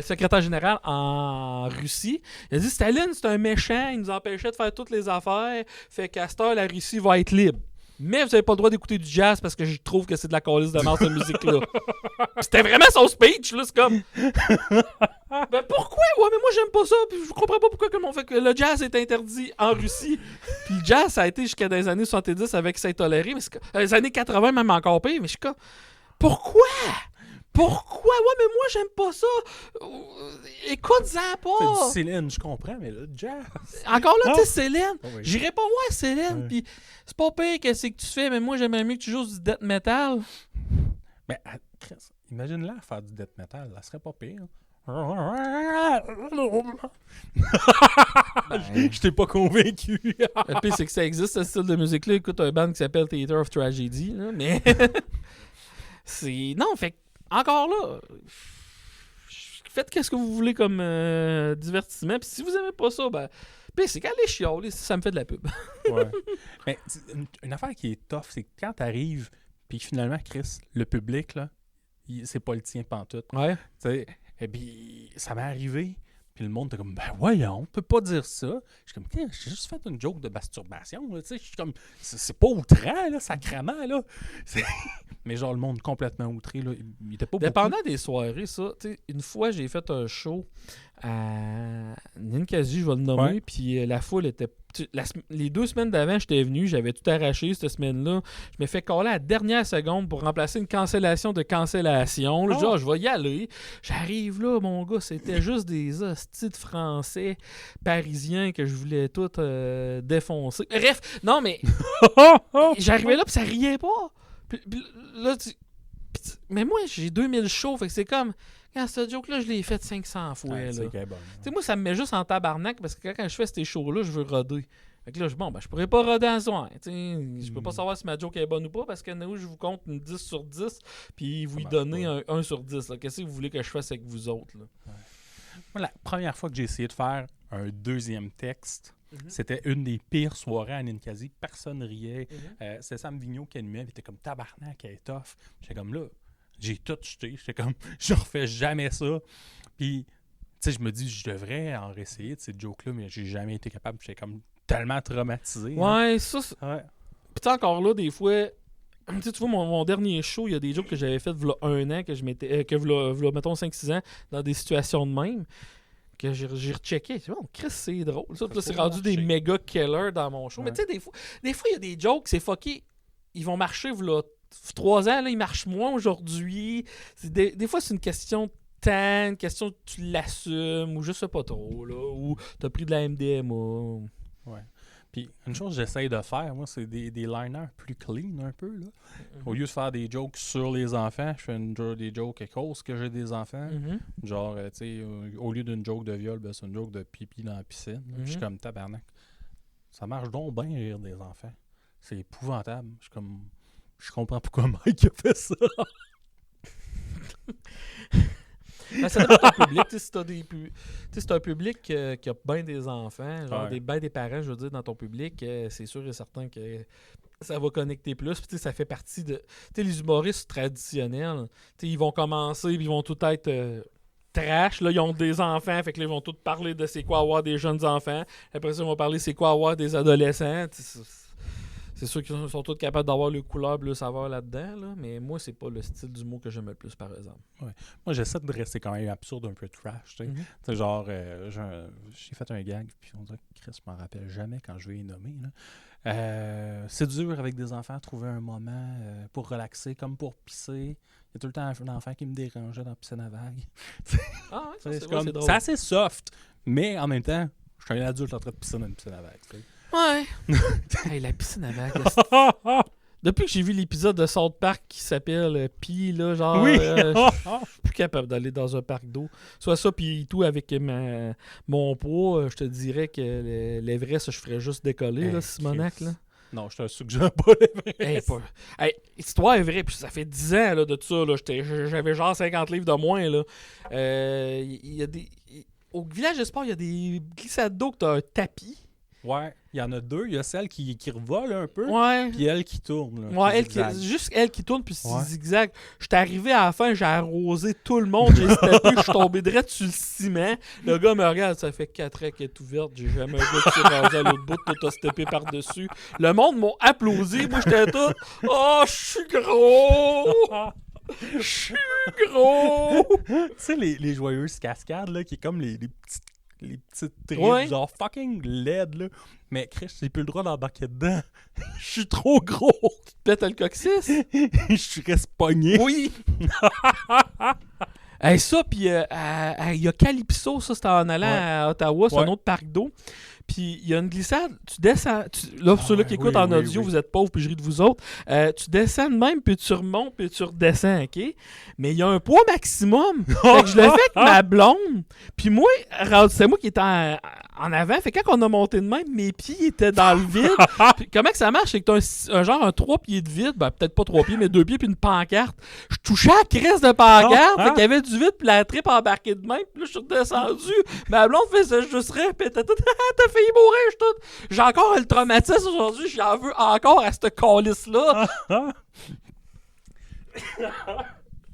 secrétaire général en Russie, il a dit Staline, c'est un méchant, il nous empêchait de faire toutes les affaires, fait qu'à cette heure, la Russie va être libre. Mais vous avez pas le droit d'écouter du jazz parce que je trouve que c'est de la calice de merde, cette musique-là. C'était vraiment son speech, là, c'est comme... Ben pourquoi? Ouais, mais moi j'aime pas ça, puis je comprends pas pourquoi on fait que le jazz est interdit en Russie. Puis le jazz, ça a été jusqu'à les années 70 avec C'est toléré, mais les années 80 même encore pire, mais je suis comme... Pourquoi? Pourquoi? Ouais, mais moi, j'aime pas ça. Écoute-en pas. C'est du Céline, je comprends, mais là, jazz. Encore là, tu sais, Céline. Oh oui. J'irais pas voir Céline, puis c'est pas pire que c'est que tu fais, mais moi, j'aimerais mieux que tu joues du death metal. Mais, Chris, imagine-la faire du death metal, ça serait pas pire. Je t'ai pas convaincu. Le pire, c'est que ça existe, ce style de musique-là. Écoute un band qui s'appelle Theater of Tragedy, là, mais... c'est... Non, fait encore là... faites qu'est-ce que vous voulez comme divertissement. Puis si vous aimez pas ça, ben, puis c'est quand les chialer, ça me fait de la pub. Ouais. Mais une affaire qui est tough, c'est que quand t'arrives, puis finalement, Chris, le public, là, c'est pas le tien pantoute. Ouais. Tu sais, et puis ça m'est arrivé, puis le monde était comme, ben voyons, on peut pas dire ça. Je suis comme, tiens, j'ai juste fait une joke de masturbation, là, tu sais, je suis comme, c'est pas outrant, là, sacrément, là. Mais genre, le monde complètement outré, là, il était pas Dépendant des soirées, ça, tu sais, une fois, j'ai fait un show à Ninkasi, je vais le nommer, Ouais. puis la foule était... les 2 semaines d'avant, j'étais venu, j'avais tout arraché cette semaine-là. Je me fais coller à la dernière seconde pour remplacer une cancellation de cancellation. Là, je dis, je vais y aller. J'arrive là, mon gars, c'était juste des hosties de français parisiens que je voulais tout défoncer. Bref, non, mais j'arrivais là, puis ça riait pas. Puis là, mais moi, j'ai 2000 shows, fait que c'est comme... Quand cette joke-là, je l'ai faite 500 fois. Ouais, là. c'est bon. Tu sais, moi, ça me met juste en tabarnak parce que quand je fais ces shows-là, je veux roder. Fait que là, je pourrais pas roder en soir. Je peux pas savoir si ma joke est bonne ou pas parce que nous, je vous compte une 10 sur 10 puis vous y donnez un 1 sur 10. Là. Qu'est-ce que vous voulez que je fasse avec vous autres? Là? Ouais. Moi, la première fois que j'ai essayé de faire un deuxième texte, c'était une des pires soirées à Ninkasi. Personne riait. C'est Sam Vigneault qui animait. Il était comme tabarnak, elle est tough. J'étais comme là. J'ai tout jeté. J'étais comme, je refais jamais ça. Puis, tu sais, je me dis, je devrais en réessayer de ces jokes-là, mais j'ai jamais été capable. J'étais comme tellement traumatisé. Ouais, ça. Ouais. Puis encore là, des fois, tu vois, mon dernier show, il y a des jokes que j'avais fait v'là 1 an, que je m'étais. Que v'là, mettons, 5-6 ans, dans des situations de même, que j'ai rechecké. Tu vois, Chris, c'est drôle. Ça, puis là, c'est rendu des méga killers dans mon show. Ouais. Mais tu sais, des fois, il y a des jokes, c'est fucké. Ils vont marcher v'là 3 ans, là, ils marchent moins aujourd'hui. Des fois, c'est une question de temps, une question que tu l'assumes, ou je sais pas trop, là, ou t'as pris de la MDMA. Ouais. Puis, une chose que j'essaye de faire, moi, c'est des liners plus clean un peu, là. Au lieu de faire des jokes sur les enfants, je fais des jokes à cause que j'ai des enfants. Genre, tu sais, au lieu d'une joke de viol, ben, c'est une joke de pipi dans la piscine. Puis je suis comme tabarnak. Ça marche donc bien rire des enfants. C'est épouvantable. Je suis comme... Je comprends pourquoi Mike a fait ça. Ben, ça dépend de ton public. Si t'as un public qui a bien des enfants, genre bien des parents, je veux dire, dans ton public, c'est sûr et certain que ça va connecter plus. Puis ça fait partie de... les humoristes traditionnels, ils vont commencer puis ils vont tout être... trash, là, ils ont des enfants, fait que là, ils vont tous parler de c'est quoi avoir des jeunes enfants. Après ça, ils vont parler c'est quoi avoir des adolescents. C'est sûr qu'ils sont tous capables d'avoir le couleur, le saveur là-dedans, là, mais moi, c'est pas le style d'humour que j'aime le plus, par exemple. Ouais. Moi, j'essaie de rester quand même absurde, un peu trash. Tu sais, genre, j'ai fait un gag, puis on dirait que Chris, je m'en rappelle jamais quand je vais y nommer. Là. C'est dur avec des enfants, trouver un moment pour relaxer, comme pour pisser. Il y a tout le temps un enfant qui me dérangeait dans la piscine à vague. Ah ouais, ça, c'est drôle. C'est assez soft, mais en même temps, je suis un adulte en train de pisser dans une piscine à vague. Tu sais. Ouais. Hey, la piscine à vague. Depuis que j'ai vu l'épisode de South Park qui s'appelle Pi, là, genre, oui. Je suis plus capable d'aller dans un parc d'eau. Soit ça, puis tout avec mon poids, je te dirais que l'Everest, je ferais juste décoller, là, Simonac, là. Non, je te suggère pas l'Everest. L'histoire est vraie, puis ça fait 10 ans là, de ça. Là, j'avais genre 50 livres de moins. Là. Y a au village de sport, il y a des glissades d'eau que tu as un tapis. Ouais, il y en a 2. Il y a celle qui revole un peu, ouais. Puis elle qui tourne. Là, ouais, juste elle qui tourne, puis c'est zigzag. J'étais arrivé à la fin, j'ai arrosé tout le monde, j'ai steppé, je suis tombé direct sur le ciment. Le gars me regarde, ça fait 4 ans qu'elle est ouverte, j'ai jamais un gars qui s'est rendu à l'autre bout, tout a steppé par-dessus. Le monde m'a applaudi, moi j'étais tout « Oh, je suis gros! Je suis gros! » Tu sais, les joyeuses cascades, là, qui est comme les petites tripes, genre fucking laid, là. Mais Chris, j'ai plus le droit d'embarquer dedans. Je suis trop gros. Tu te pètes le coccyx? Je reste pogné. Oui. Ça, puis il y a Calypso, ça, c'était en allant à Ottawa, c'est un autre parc d'eau. puis il y a une glissade, tu descends, là, pour ceux-là qui écoutent en audio, vous êtes pauvres, puis je ris de vous autres, tu descends de même, puis tu remontes, puis tu redescends, OK? Mais il y a un poids maximum. Fait que je le fais avec ma blonde, puis moi, c'est moi qui étais en avant, fait que quand on a monté de même, mes pieds étaient dans le vide. Puis comment que ça marche? C'est que t'as un 3 pieds de vide, ben peut-être pas 3 pieds, mais 2 pieds, puis une pancarte. Je touchais à la crisse de pancarte, fait qu'il y avait du vide, puis la tripe embarquée de même, puis là, je suis redescendu. Ma blonde faisait juste rire, pis t'as failli mourir, j'ai encore le traumatisme aujourd'hui, j'en veux encore à cette calice-là.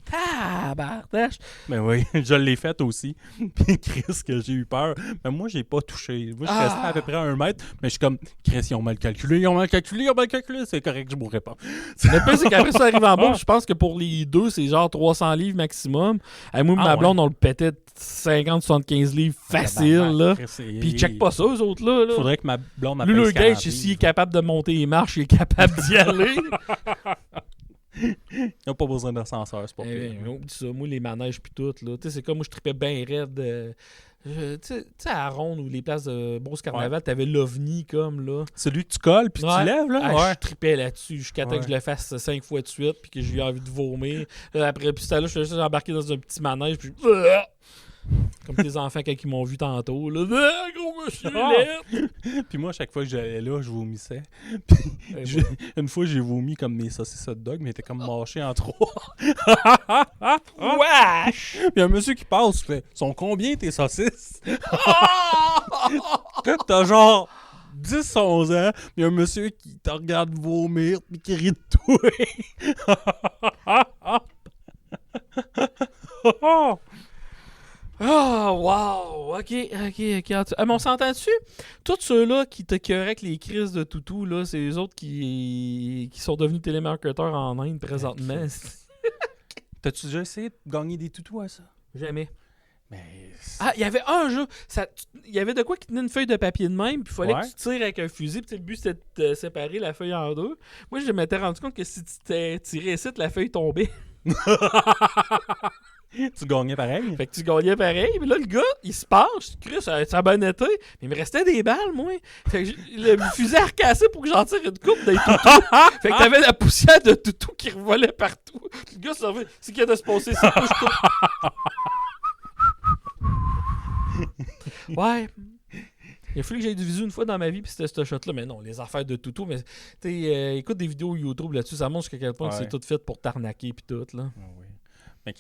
Tabardache. Ben oui, je l'ai fait aussi. Puis Chris, que j'ai eu peur. Mais moi, j'ai pas touché. Moi, je suis resté à peu près à 1 mètre, mais je suis comme, Chris, ils ont mal calculé, c'est correct, je mourrais pas. Le pire, c'est qu'après ça arrive en bas, je pense que pour les deux, c'est genre 300 livres maximum. Moi et ma blonde, on le pétait 50-75 livres facile, là. Puis ils checkent pas ça, eux autres, là. Faudrait que ma blonde m'appelle. Le gars, s'il est capable de monter les marches, il est capable d'y aller. Il n'a pas besoin d'ascenseur, c'est pas oublie ça, moi les manèges pis tout, là. C'est comme moi je tripais bien raide. Tu sais, à Ronde ou les places de Beauce Carnaval, t'avais l'OVNI comme là. Celui que tu colles puis tu lèves, là? Je tripais là-dessus jusqu'à temps que je le fasse 5 fois de suite puis que j'ai eu envie de vomir. Après, puis là, je suis embarqué dans un petit manège puis comme tes enfants quand ils m'ont vu tantôt, là. Gros monsieur, Puis moi, à chaque fois que j'allais là, je vomissais. Puis une fois, j'ai vomi comme mes saucisses hot dog, mais était comme mâché en 3. Wesh! Puis un monsieur qui passe, fait « Sont combien tes saucisses? » T'as genre 10-11 ans, puis un monsieur qui te regarde vomir, puis qui rit de toi. Oh, wow! OK. Mais on s'entend-tu? Tous ceux-là qui te cœuraient avec les crises de toutou, là, c'est les autres qui sont devenus télémarketeurs en Inde présentement. T'as-tu déjà essayé de gagner des toutous à ça? Jamais. Mais... il y avait un jeu. Il y avait de quoi qui tenait une feuille de papier de même, puis il fallait que tu tires avec un fusil, puis le but c'était de séparer la feuille en deux. Moi, je m'étais rendu compte que si tu t'es tiré ici, la feuille tombait. Tu gagnais pareil? Fait que tu gagnais pareil. Puis là, le gars, il se penche. Tu crées, ça a bien été. Mais il me restait des balles, moi. Fait que le fusil a recassé pour que j'en tire une coupe des toutous. Fait que t'avais la poussière de toutou qui revolait partout. Le gars s'en fait. C'est qu'il y a de se passer. C'est que je coupe. Ouais. Il a fallu que j'aille du visu une fois dans ma vie, puis c'était ce shot-là. Mais non, les affaires de toutou. Mais écoute des vidéos YouTube là-dessus, ça montre jusqu'à quel point c'est tout fait pour t'arnaquer, puis tout, là. Oui. Mais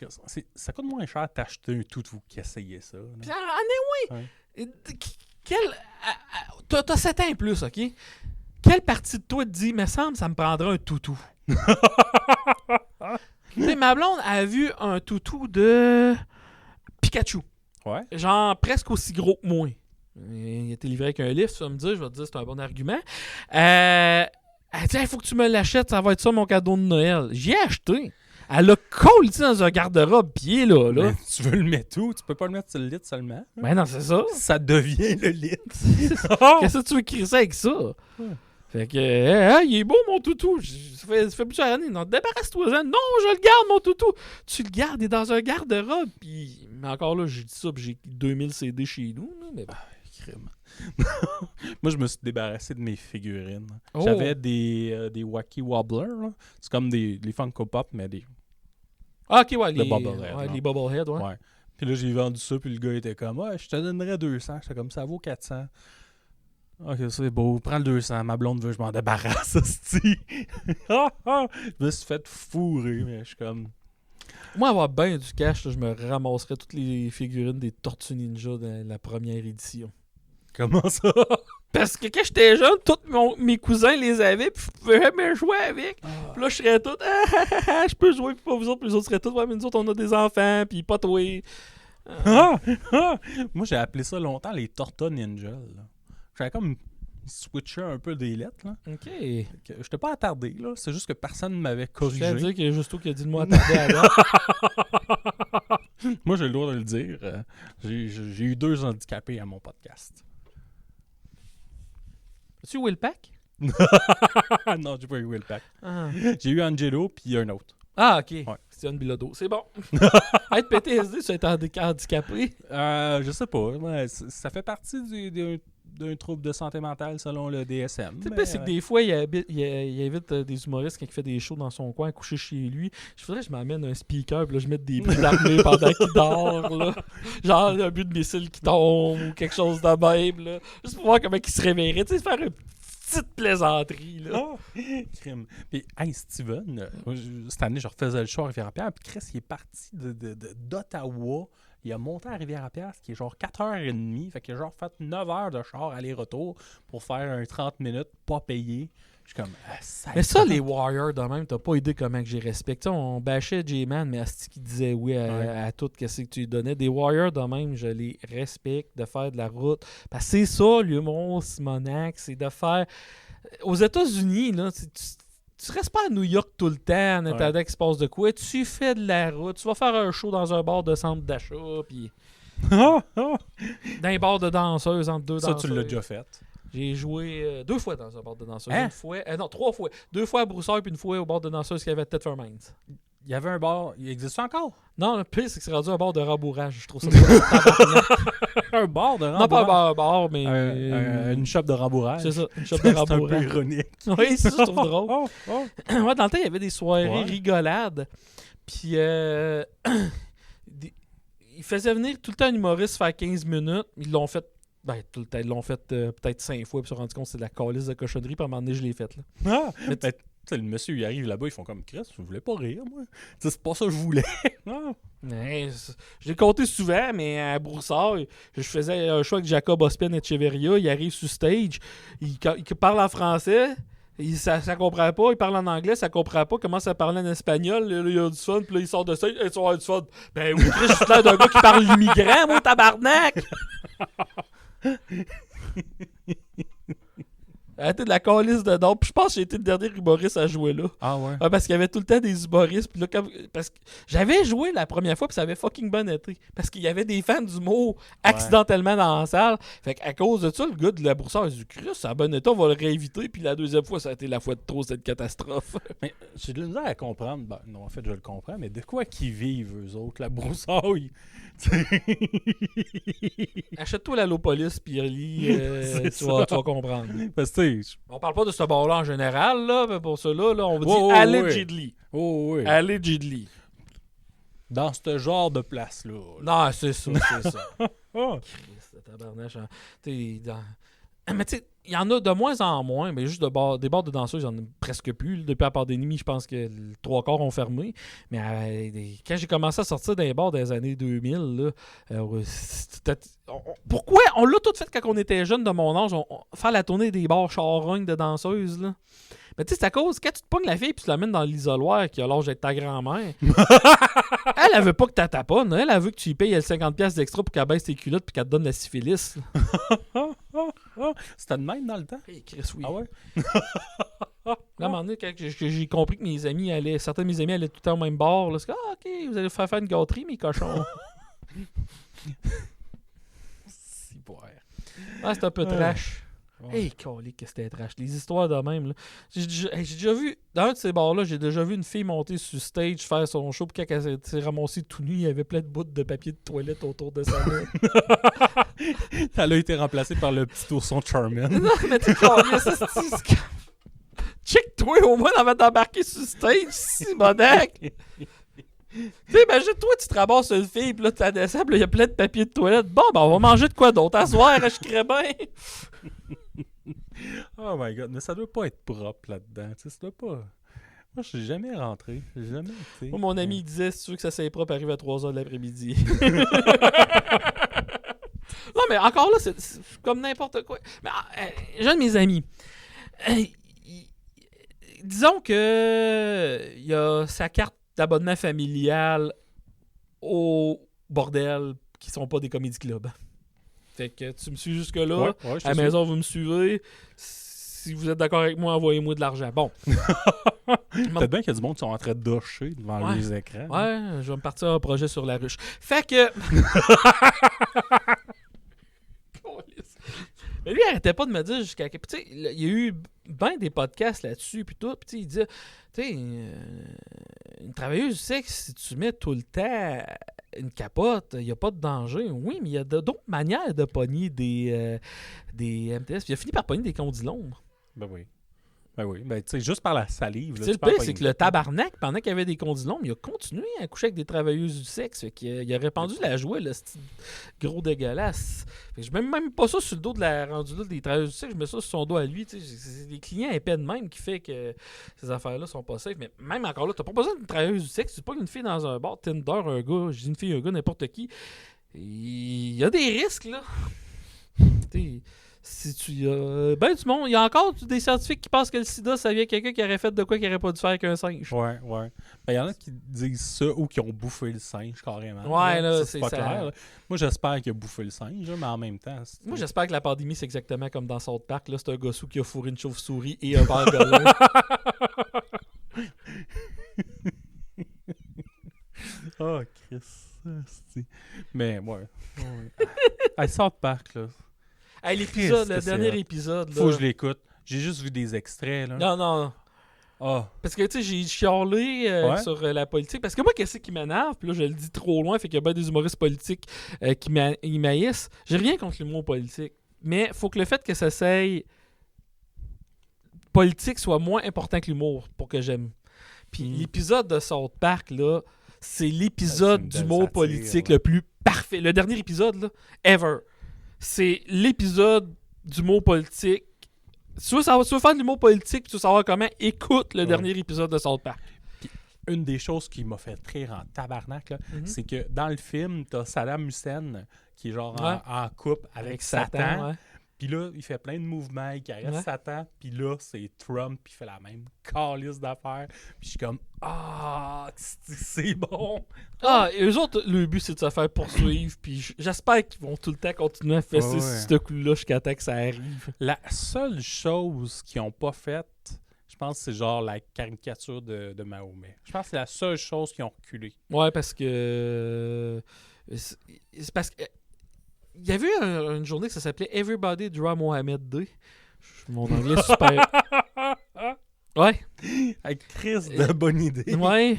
ça coûte moins cher d'acheter un toutou qu'essayer ça. Puis t'as 7 ans et plus, OK? Quelle partie de toi te dit, me semble, ça me prendrait un toutou? Ma blonde a vu un toutou de Pikachu. Ouais. Genre presque aussi gros que moi. Il a été livré avec un livre, tu vas me dire, je vais te dire, c'est un bon argument. Elle dit, il faut que tu me l'achètes, ça va être ça mon cadeau de Noël. J'y ai acheté. Elle a collé dans un garde-robe pied, là. Mais tu veux le mettre où? Tu peux pas le mettre sur le lit seulement. Ben non, c'est ça. Ça devient le lit. Qu'est-ce que tu veux écrire ça avec ça? Fait que, il est beau, mon toutou. Ça fait plusieurs années. Non, débarrasse-toi-en. Non, je le garde, mon toutou. Tu le gardes, il est dans un garde-robe. Puis, mais encore là, j'ai dit ça, puis j'ai 2000 CD chez nous. Là, mais crime. Moi, je me suis débarrassé de mes figurines. J'avais des Wacky Wobblers. Là. C'est comme des Funko Pop, mais des... Ah, ok, ouais, les Bubblehead. Ouais, les Bubblehead, ouais. Puis là, j'ai vendu ça, puis le gars était comme, je te donnerais 200. J'étais comme, ça vaut 400. Ok, c'est beau, prends le 200. Ma blonde veut que je m'en débarrasse, hostie. Je me suis fait fourrer, mais je suis comme... Moi, avoir bien du cash, là, je me ramasserais toutes les figurines des Tortues Ninja de la première édition. Comment ça? Parce que quand j'étais jeune, tous mes cousins les avaient, puis je pouvais jamais jouer avec. Puis là, je serais tout, je peux jouer, puis pas vous autres, puis les autres seraient tous, ouais, mais nous autres, on a des enfants, puis pas toi. Moi, j'ai appelé ça longtemps les Tortues Ninja. J'avais comme switché un peu des lettres. Là. OK. Je t'ai pas attardé, là. C'est juste que personne ne m'avait corrigé. Je tiens à dire qu'il y a Justo qui a dit de moi attarder avant. Moi, j'ai le droit de le dire. J'ai eu 2 handicapés à mon podcast. As-tu Will Pack? Non, j'ai pas eu Will Pack. Ah. J'ai eu Angelo, puis un autre. Ah, OK. Ouais. Christian Bilodeau. C'est bon. Être PTSD, ça être handicapé. Je sais pas. Ouais, ça fait partie d'un trouble de santé mentale selon le DSM. Tu sais, c'est que des fois, il invite des humoristes quand il fait des shows dans son coin, coucher chez lui. Je voudrais que je m'amène un speaker, puis là, je mette des bruits d'armée pendant qu'il dort, là. Genre un but de missile qui tombe ou quelque chose de même, là. Juste pour voir comment il se réveillerait. Tu sais, faire une petite plaisanterie, là. Crime. Puis, hey, Steven, cette année, je refaisais le show à Rivière-à-Pierre, puis Chris, il est parti d'Ottawa. Il a monté à Rivière-à-Pierre, ce qui est genre 4h30. Fait qu'il a genre fait 9 heures de char aller-retour pour faire un 30 minutes pas payé. Je suis comme... Mais ça, les Warriors, de même, t'as pas idée comment que j'y respecte. T'sais, on bâchait J-Man, mais Asti qui disait oui à tout ce que tu lui donnais. Des Warriors, de même, je les respecte de faire de la route. Parce que c'est ça, l'humour, Simonac, c'est de faire... Aux États-Unis, là, tu restes pas à New York tout le temps en attendant qu'il se passe de quoi. Tu fais de la route. Tu vas faire un show dans un bar de centre d'achat, puis dans un bar de danseuses entre deux danseuses. Ça, tu l'as déjà fait. J'ai joué 2 fois dans un bar de danseuses. Hein? Une fois, non, 3 fois. 2 fois à Broussailles, puis une fois au bar de danseuses qui avait Thetford Mines. Il y avait un bar... Il existe encore? Non, le pire, c'est que c'est rendu un bar de rembourrage. Je trouve ça Un bar de rembourrage? Non, pas un bar, mais... une shop de rembourrage. C'est ça, une shop de rembourrage. C'est un peu ironique. Oui, c'est ça, je trouve drôle. Ouais, dans le temps, il y avait des soirées Ouais. rigolades. Puis, ils faisaient venir tout le temps un humoriste faire 15 minutes. Ils l'ont fait, tout le temps. Ils l'ont fait peut-être 5 fois. Puis ils se sont rendus compte que c'est de la calice de cochonnerie. Puis à un moment donné, je l'ai faite. Mais le monsieur, il arrive là-bas, ils font comme Chris, je voulais pas rire, moi. T'sais, c'est pas ça que je voulais. Mais, je l'ai compté souvent, mais à Broussailles, je faisais un show avec Jacob Ospian et Echeverria. Il arrive sur stage, il parle en français. Ça comprend pas, il parle en anglais, ça comprend pas, commence à parler en espagnol, là, il a du fun, puis là il sort de ça, tu vas avoir du fun. Ben oui, Chris, je suis l'air d'un gars qui parle l'immigrant, mon tabarnak! Arrêtez de la calice de don. Puis je pense que j'ai été le dernier humoriste à jouer là. Ah ouais? Parce qu'il y avait tout le temps des humoristes. Puis là, parce que j'avais joué la première fois, puis ça avait fucking bon été. Parce qu'il y avait des fans d'humour accidentellement dans la salle. Fait qu'à cause de ça, le gars de la Broussaille a dit Chris, ça a bon été, on va le réinviter. Puis la deuxième fois, ça a été la fois de trop, cette catastrophe. Mais j'ai de la misère à comprendre. Ben, non, en fait, je le comprends, mais de quoi qu'ils vivent, eux autres, la Broussaille? Achète-toi la Lopolis, puis lis, tu vas comprendre. Parce que, on parle pas de ce bar-là en général, là, mais pour cela, là, on vous dit allegedly. Oui. Allegedly. Dans ce genre de place-là. Non, c'est ça, c'est ça. Christ, tabarnache. Mais tu sais, il y en a de moins en moins, mais juste des bars de danseuses, il y en a presque plus. Depuis la pandémie, je pense que les 3/4 ont fermé. Mais quand j'ai commencé à sortir d'un bar des années 2000, là, pourquoi? On l'a tout fait quand on était jeune de mon âge, faire la tournée des bars charognes de danseuses, là. Mais tu sais, c'est à cause, quand tu te pognes la fille et tu l'amènes dans l'isoloir qui a l'âge d'être ta grand-mère, elle veut pas que tu taponnes. Elle veut que tu lui payes 50$ d'extra pour qu'elle baisse tes culottes et qu'elle te donne la syphilis. C'était de même dans le temps? Hey, Chris, oui. Ah ouais? Là, à un moment donné, quand j'ai compris que certains de mes amis allaient tout le temps au même bar, là, c'est comme, OK, vous allez faire une gâterie, mes cochons. Si, boire. C'est un peu trash. Ouais. Hey, calique, que c'était trash. Les histoires de même, là. J'ai déjà vu, dans un de ces bars-là, j'ai déjà vu une fille monter sur stage faire son show, puis quand elle s'est ramassée tout nue, il y avait plein de bouts de papier de toilette autour de sa main. Elle a été remplacée par le petit ourson Charmin. Non, mais tu sais, ça, c'est... Check-toi au moins avant d'embarquer sur stage, Simonac! Tu sais, imagine-toi, tu te ramasses une fille, puis là, tu la descends, puis là, il y a plein de papier de toilette. Bon, ben, on va manger de quoi d'autre? À soir, je crée bien. Oh my god, mais ça doit pas être propre là-dedans. Tu sais, ça doit pas. Moi, je suis jamais rentré. J'ai jamais été. Moi, mon ami disait, si tu veux que ça soit propre, arrive à 3h de l'après-midi. Non, mais encore là, c'est comme n'importe quoi. Mais j'ai un de mes amis. Disons que il y a sa carte d'abonnement familial au bordel qui sont pas des comédie clubs. Fait que tu me suis jusque-là. Ouais, à la maison, vous me suivez. Si vous êtes d'accord avec moi, envoyez-moi de l'argent. Bon. Peut-être bien qu'il y a du monde qui sont en train de docher devant les écrans. Ouais, je vais me partir un projet sur la ruche. Fait que... Mais lui, il arrêtait pas de me dire jusqu'à... Tu sais, il y a eu bien des podcasts là-dessus, puis tout. Puis il disait, tu sais, une travailleuse du sexe, si tu mets tout le temps une capote, il n'y a pas de danger. Oui, mais il y a d'autres manières de pogner des MTS. Puis il a fini par pogner des condylomes. Ben oui. Ben oui. Ben, tu sais, juste par la salive. Tu Là, sais, le tu peux en pire, pogner c'est que le une. tabarnak, pendant qu'il y avait des condylomes, il a continué à coucher avec des travailleuses du sexe. Fait qu'il il a répandu la joie, le petit gros dégueulasse. Fait que je mets même pas ça sur le dos de la rendue là des travailleuses du sexe, je mets ça sur son dos à lui. Tu sais, c'est des clients épais de même qui fait que ces affaires-là sont pas safe. Mais même encore là, t'as pas besoin d'une travailleuse du sexe. Tu pas une fille dans un bar, Tinder, un gars, je dis une fille, un gars, n'importe qui. Il y a des risques, là. T'sais, si tu ben du monde, il y a encore des scientifiques qui pensent que le sida, ça vient de quelqu'un qui aurait fait de quoi qu'il aurait pas dû faire avec un singe. Ouais. Ben, il y en a qui disent ça ou qui ont bouffé le singe carrément. Ouais, là, c'est pas ça. clair. Là. Moi, j'espère qu'il a bouffé le singe, là, mais en même temps. Moi, j'espère que la pandémie, c'est exactement comme dans South Park. Là, c'est un gossou qui a fourré une chauve-souris et un pangolin. Oh, Chris. Mais, ouais. Hey, South Park, là. Hey, l'épisode, Christ, le c'est dernier hot. épisode. Là. Faut que je l'écoute. J'ai juste vu des extraits, là. Non. Ah. Parce que, tu sais, j'ai chialé Ouais. sur la politique. Parce que moi, qu'est-ce qui m'énerve? Puis là, je le dis trop loin, fait qu'il y a bien des humoristes politiques qui m'haïssent. J'ai rien contre l'humour politique. Mais faut que le fait que ça s'aille politique soit moins important que l'humour pour que j'aime. Puis l'épisode de South Park, là, c'est l'épisode C'est une belle d'humour satire, politique ouais. le plus parfait. Le dernier épisode, là, ever. C'est l'épisode d'humour politique. Si tu veux faire de l'humour politique puis tu veux savoir comment, écoute le dernier épisode de South Park. Une des choses qui m'a fait rire en tabarnak, là, c'est que dans le film, t'as Saddam Hussein qui est genre en couple avec Satan. ouais. Puis là, il fait plein de mouvements, il caresse Ouais. Satan. Puis là, c'est Trump, puis il fait la même calice d'affaires. Puis je suis comme, c'est bon. Ah, et eux autres, le but, c'est de se faire poursuivre. Puis j'espère qu'ils vont tout le temps continuer à fesser Ouais. ce coup-là jusqu'à temps que ça arrive. La seule chose qu'ils n'ont pas faite, je pense que c'est genre la caricature de Mahomet. Je pense que c'est la seule chose qu'ils ont reculé. Ouais, parce que. C'est parce que. Il y avait eu une journée que ça s'appelait Everybody Draw Mohammed Day. Mon anglais est super. Ouais. Avec Chris de bonne idée. Ouais.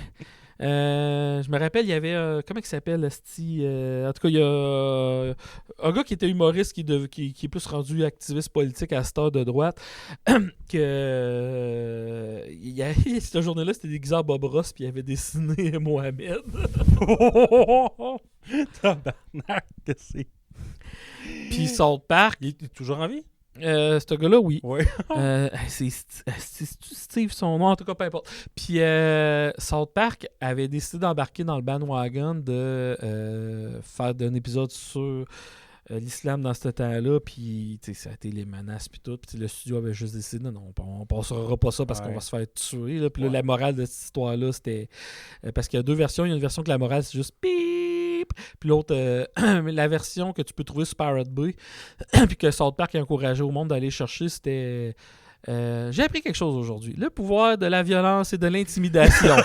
Je me rappelle, il y avait. Comment il s'appelle, Asti? En tout cas, il y a un gars qui était humoriste qui est plus rendu activiste politique à cette heure de droite. Cette journée-là, c'était déguisé en Bob Ross, puis il avait dessiné Mohamed. Tabarnak, que c'est. Puis South Park. Il est toujours en vie? Ce gars-là, oui. Oui. C'est Steve son nom, en tout cas, peu importe. Puis South Park avait décidé d'embarquer dans le bandwagon de faire un épisode sur l'islam dans ce temps-là. Puis ça a été les menaces puis tout. Puis le studio avait juste décidé, non, on passera pas ça parce qu'on va se faire tuer. Là. Puis là, la morale de cette histoire-là, c'était... parce qu'il y a deux versions. Il y a une version que la morale, c'est juste pip. Puis l'autre, la version que tu peux trouver sur Pirate Bay, puis que South Park a encouragé au monde d'aller chercher, c'était... j'ai appris quelque chose aujourd'hui. Le pouvoir de la violence et de l'intimidation.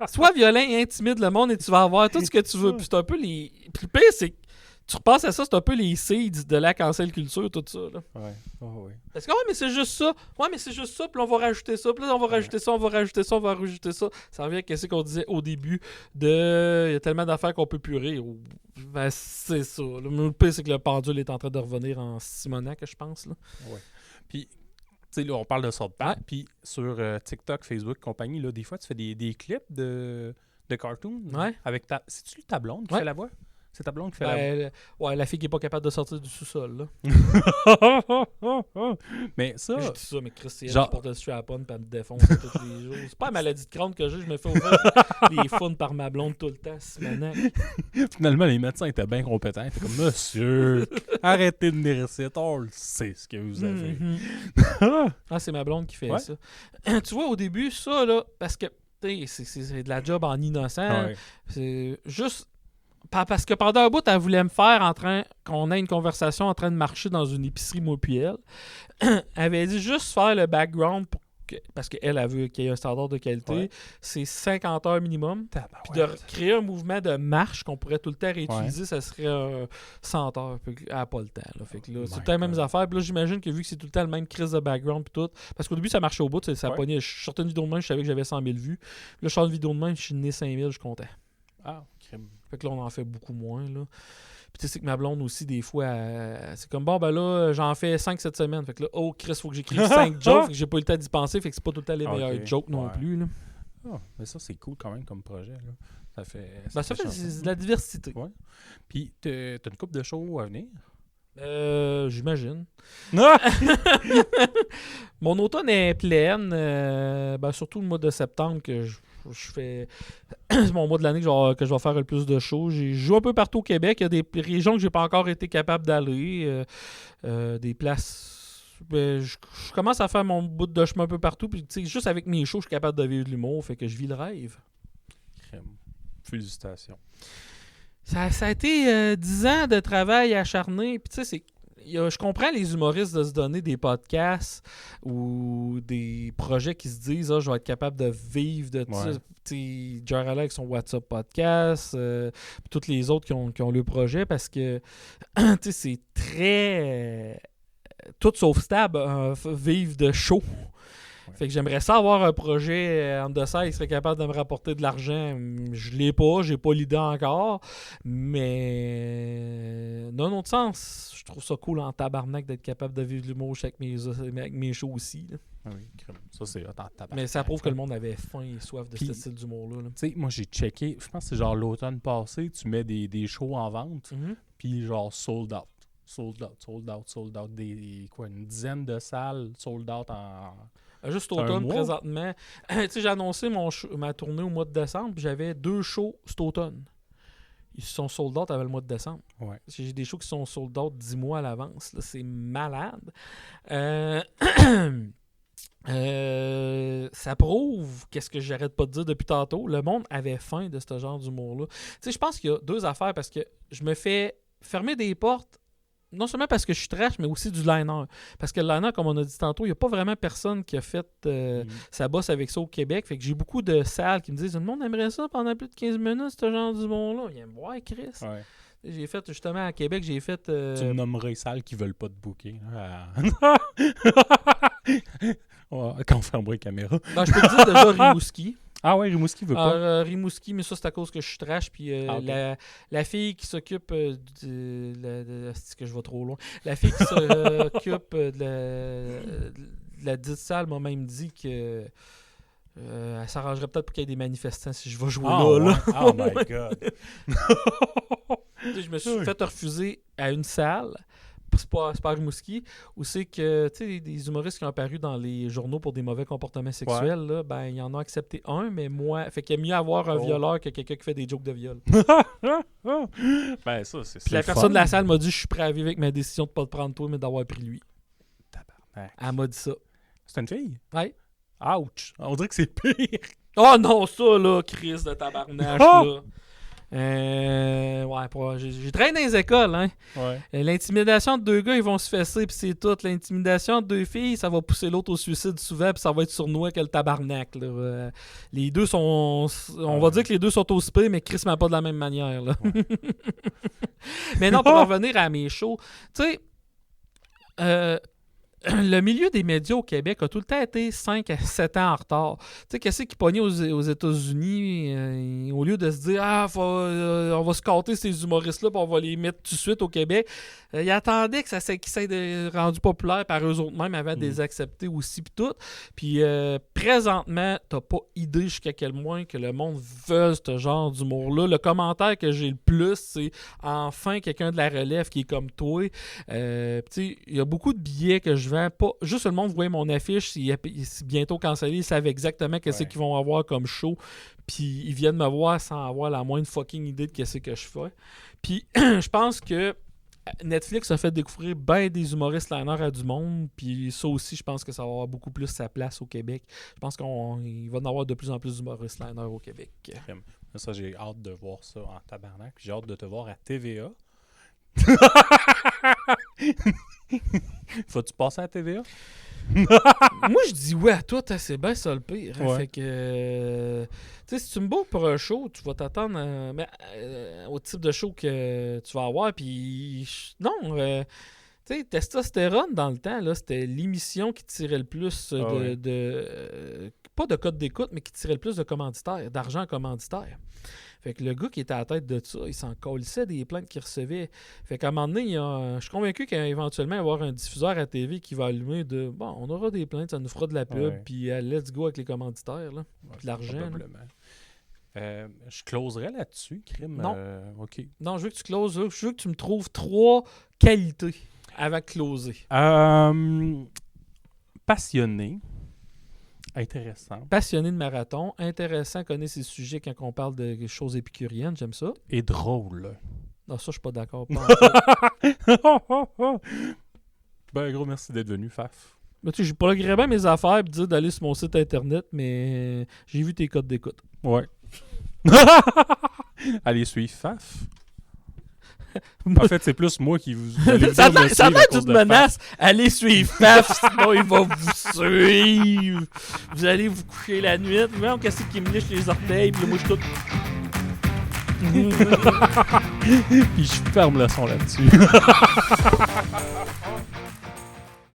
Sois violent et intimide le monde et tu vas avoir tout ce que tu veux. Puis c'est un peu les... Puis le pire, c'est que tu repasses à ça, c'est un peu les seeds de la cancel culture, tout ça. Là. Ouais. Oh, oui. Parce que, mais c'est juste ça. Ouais, mais c'est juste ça. Puis là, on va rajouter ça. Puis là, on va rajouter ça, on va rajouter ça, on va rajouter ça. Ça revient à ce qu'on disait au début de... Il y a tellement d'affaires qu'on peut plus rire. Ben, c'est ça. Le pire, c'est que le pendule est en train de revenir en Simonac, je pense. Là. Ouais. Puis, tu sais, là, on parle de South Park. Puis, sur TikTok, Facebook, compagnie, là, des fois, tu fais des clips de cartoons. Ouais. Avec ta... C'est-tu ta blonde qui fait la voix? C'est ta blonde qui fait la voix? Ouais, la fille qui est pas capable de sortir du sous-sol, là. Mais ça... Je dis ça, mais Christiane genre... qui porte le strap-on pis elle me défonce tous les jours. C'est pas la maladie de crâne que j'ai, je me fais ouvrir les founes par ma blonde tout le temps, Simonac. Finalement, les médecins étaient bien compétents. Ils étaient comme, monsieur, arrêtez de venir ici, on le sait ce que vous avez. Ah, c'est ma blonde qui fait Ouais. ça. Tu vois, au début, ça, là, parce que c'est de la job en innocent. Ouais. C'est juste... Parce que pendant un bout, elle voulait me faire qu'on ait une conversation en train de marcher dans une épicerie, moi puis elle. Elle avait dit juste faire le background parce qu'elle veut qu'il y ait un standard de qualité. Ouais. C'est 50 heures minimum. Puis de créer un mouvement de marche qu'on pourrait tout le temps réutiliser, ça serait 100 heures. Puis elle n'a pas le temps. Là. Fait que là, c'est tout le temps les mêmes affaires. Puis là, j'imagine que vu que c'est tout le temps le même crise de background puis tout, parce qu'au début, ça marchait au bout. Ça pognait. Je sortais une vidéo de même, je savais que j'avais 100 000 vues. Là, je sors une vidéo de même, je suis né 5 000, je suis content. Ah, crime. Fait que là, on en fait beaucoup moins, là. Puis tu sais, c'est que ma blonde aussi, des fois, c'est comme, bon, ben là, j'en fais 5 cette semaine. Fait que là, oh, Chris, faut que j'écrive 5 jokes. Fait que j'ai pas eu le temps d'y penser. Fait que c'est pas tout le temps les meilleurs jokes non plus, là. Ah, mais ça, c'est cool quand même comme projet, là. Ça fait... Ben, ça fait c'est de la diversité. Ouais. Puis, t'as une couple de shows à venir? J'imagine. Ah! Mon automne est pleine. Ben, surtout le mois de septembre que je fais. C'est mon mois de l'année que je vais faire le plus de shows. J'ai joué un peu partout au Québec. Il y a des régions que j'ai pas encore été capable d'aller. Des places. Ben, je commence à faire mon bout de chemin un peu partout. Puis, juste avec mes shows, je suis capable de vivre de l'humour. Fait que je vis le rêve. Félicitations. Ça a été 10 ans de travail acharné. Puis, tu sais, je comprends les humoristes de se donner des podcasts ou des projets qui se disent je vais être capable de vivre de ça. Jerry avec son WhatsApp podcast, puis toutes les autres qui ont le projet parce que c'est très tout sauf stable, vivre de show. Fait que j'aimerais ça avoir un projet en deçà qui serait capable de me rapporter de l'argent. Je l'ai pas, j'ai pas l'idée encore. Mais d'un autre sens, je trouve ça cool en tabarnak d'être capable de vivre de l'humour avec mes shows aussi. Là. Oui, ça c'est en tabarnak. Mais ça prouve que le monde avait faim et soif de ce style d'humour-là. Tu sais, moi j'ai checké, je pense que c'est genre l'automne passé, tu mets des shows en vente, puis genre sold out. Sold out. Une dizaine de salles sold out en... Juste automne, présentement. J'ai annoncé ma tournée au mois de décembre, puis j'avais 2 shows cet automne. Ils se sont sold out avant le mois de décembre. Ouais. J'ai des shows qui sont sold out 10 mois à l'avance. Là, c'est malade. Ça prouve, qu'est-ce que j'arrête pas de dire depuis tantôt, le monde avait faim de ce genre d'humour-là. Je pense qu'il y a 2 affaires parce que je me fais fermer des portes. Non seulement parce que je suis trash, mais aussi du liner. Parce que le liner, comme on a dit tantôt, il n'y a pas vraiment personne qui a fait sa bosse avec ça au Québec. Fait que j'ai beaucoup de salles qui me disent « Le monde aimerait ça pendant plus de 15 minutes, ce genre d'humour-là. » Il aime voir, Chris. Ouais. J'ai fait, justement, à Québec, j'ai fait... Tu me nommerais les salles qui veulent pas te booker. Quand on fermerait les caméras. Ben, je peux te dire déjà Rimouski. Ah ouais, Rimouski veut pas. Rimouski, mais ça, c'est à cause que je suis trash. Puis la fille qui s'occupe c'est que je vais trop loin. La fille qui s'occupe de la dite salle m'a même dit que elle s'arrangerait peut-être pour qu'il y ait des manifestants si je vais jouer là. Oh my God. Je me suis fait refuser à une salle. C'est pas Rimouski, où c'est que des humoristes qui ont apparu dans les journaux pour des mauvais comportements sexuels, là, ben ils en ont accepté un, mais moi, fait qu'il y a mieux avoir un violeur que quelqu'un qui fait des jokes de viol. Ben ça, c'est Puis la personne de la salle m'a dit je suis prêt à vivre avec ma décision de pas te prendre toi, mais d'avoir pris lui. Tabarnak. Elle m'a dit ça. C'est une fille? Ouais. Ouch! On dirait que c'est pire. Oh non, ça là, Chris de tabarnak là. J'ai traîné dans les écoles, hein. Ouais. L'intimidation de 2 gars, ils vont se fesser, puis c'est tout. L'intimidation de 2 filles, ça va pousser l'autre au suicide souvent, puis ça va être sournois que le tabarnak. Là. Les deux sont... On va dire que les deux sont au spé, mais Chris m'a pas de la même manière. Là. Ouais. Mais non, pour revenir à mes shows, tu sais... le milieu des médias au Québec a tout le temps été 5 à 7 ans en retard. Tu sais, qu'est-ce qui pognait aux États-Unis, au lieu de se dire on va se scatter ces humoristes-là puis on va les mettre tout de suite au Québec, ils attendaient que ça s'est rendu populaire par eux autres mêmes avant de les accepter aussi puis tout. Puis présentement, t'as pas idée jusqu'à quel point que le monde veut ce genre d'humour-là. Le commentaire que j'ai le plus, c'est enfin quelqu'un de la relève qui est comme toi. Tu sais, il y a beaucoup de billets que je vends. Pas juste le monde voyait mon affiche, c'est bientôt cancellé, ils savent exactement qu'est-ce qu'ils vont avoir comme show. Puis ils viennent me voir sans avoir la moindre fucking idée de qu'est-ce que je fais. Puis je pense que Netflix a fait découvrir bien des humoristes liner à du monde, puis ça aussi, je pense que ça va avoir beaucoup plus sa place au Québec. Je pense qu'il va y en avoir de plus en plus d'humoristes liner au Québec. Ça, j'ai hâte de voir ça en tabarnak. J'ai hâte de te voir à TVA. Faut-tu passer à la TVA? Moi, je dis ouais à toi, c'est bien ça le pire. Hein? Fait que, tu sais, si tu me bookes pour un show, tu vas t'attendre au type de show que tu vas avoir. Puis, tu sais, Testostérone, dans le temps, là, c'était l'émission qui tirait le plus pas de code d'écoute, mais qui tirait le plus de commanditaires, d'argent commanditaire. Fait que le gars qui était à la tête de ça, il s'en colissait des plaintes qu'il recevait. Fait qu'à un moment donné, je suis convaincu qu'il va éventuellement y avoir un diffuseur à TV qui va allumer de bon, on aura des plaintes, ça nous fera de la pub, puis let's go avec les commanditaires, là, puis de l'argent. Probablement. Je closerais là-dessus, crime. Non. OK. Non, je veux que tu closes, je veux que tu me trouves 3 qualités avant de closer. Passionné. Intéressant. Passionné de marathon, intéressant, connaît ses sujets quand on parle de choses épicuriennes, j'aime ça. Et drôle. Non, ça, je suis pas d'accord. Ben, gros, merci d'être venu, Faf. Mais tu sais, j'ai pas bien mes affaires et dire d'aller sur mon site internet, mais j'ai vu tes codes d'écoute. Ouais. Allez suivre Faf. En fait, c'est plus moi qui vous. Ça a l'air d'une menace. Allez suivre Faf, sinon il va vous suivre. Vous allez vous coucher la nuit. Mais on casse qui me liche les orteils, puis moi je suis tout. Puis je ferme le son là-dessus.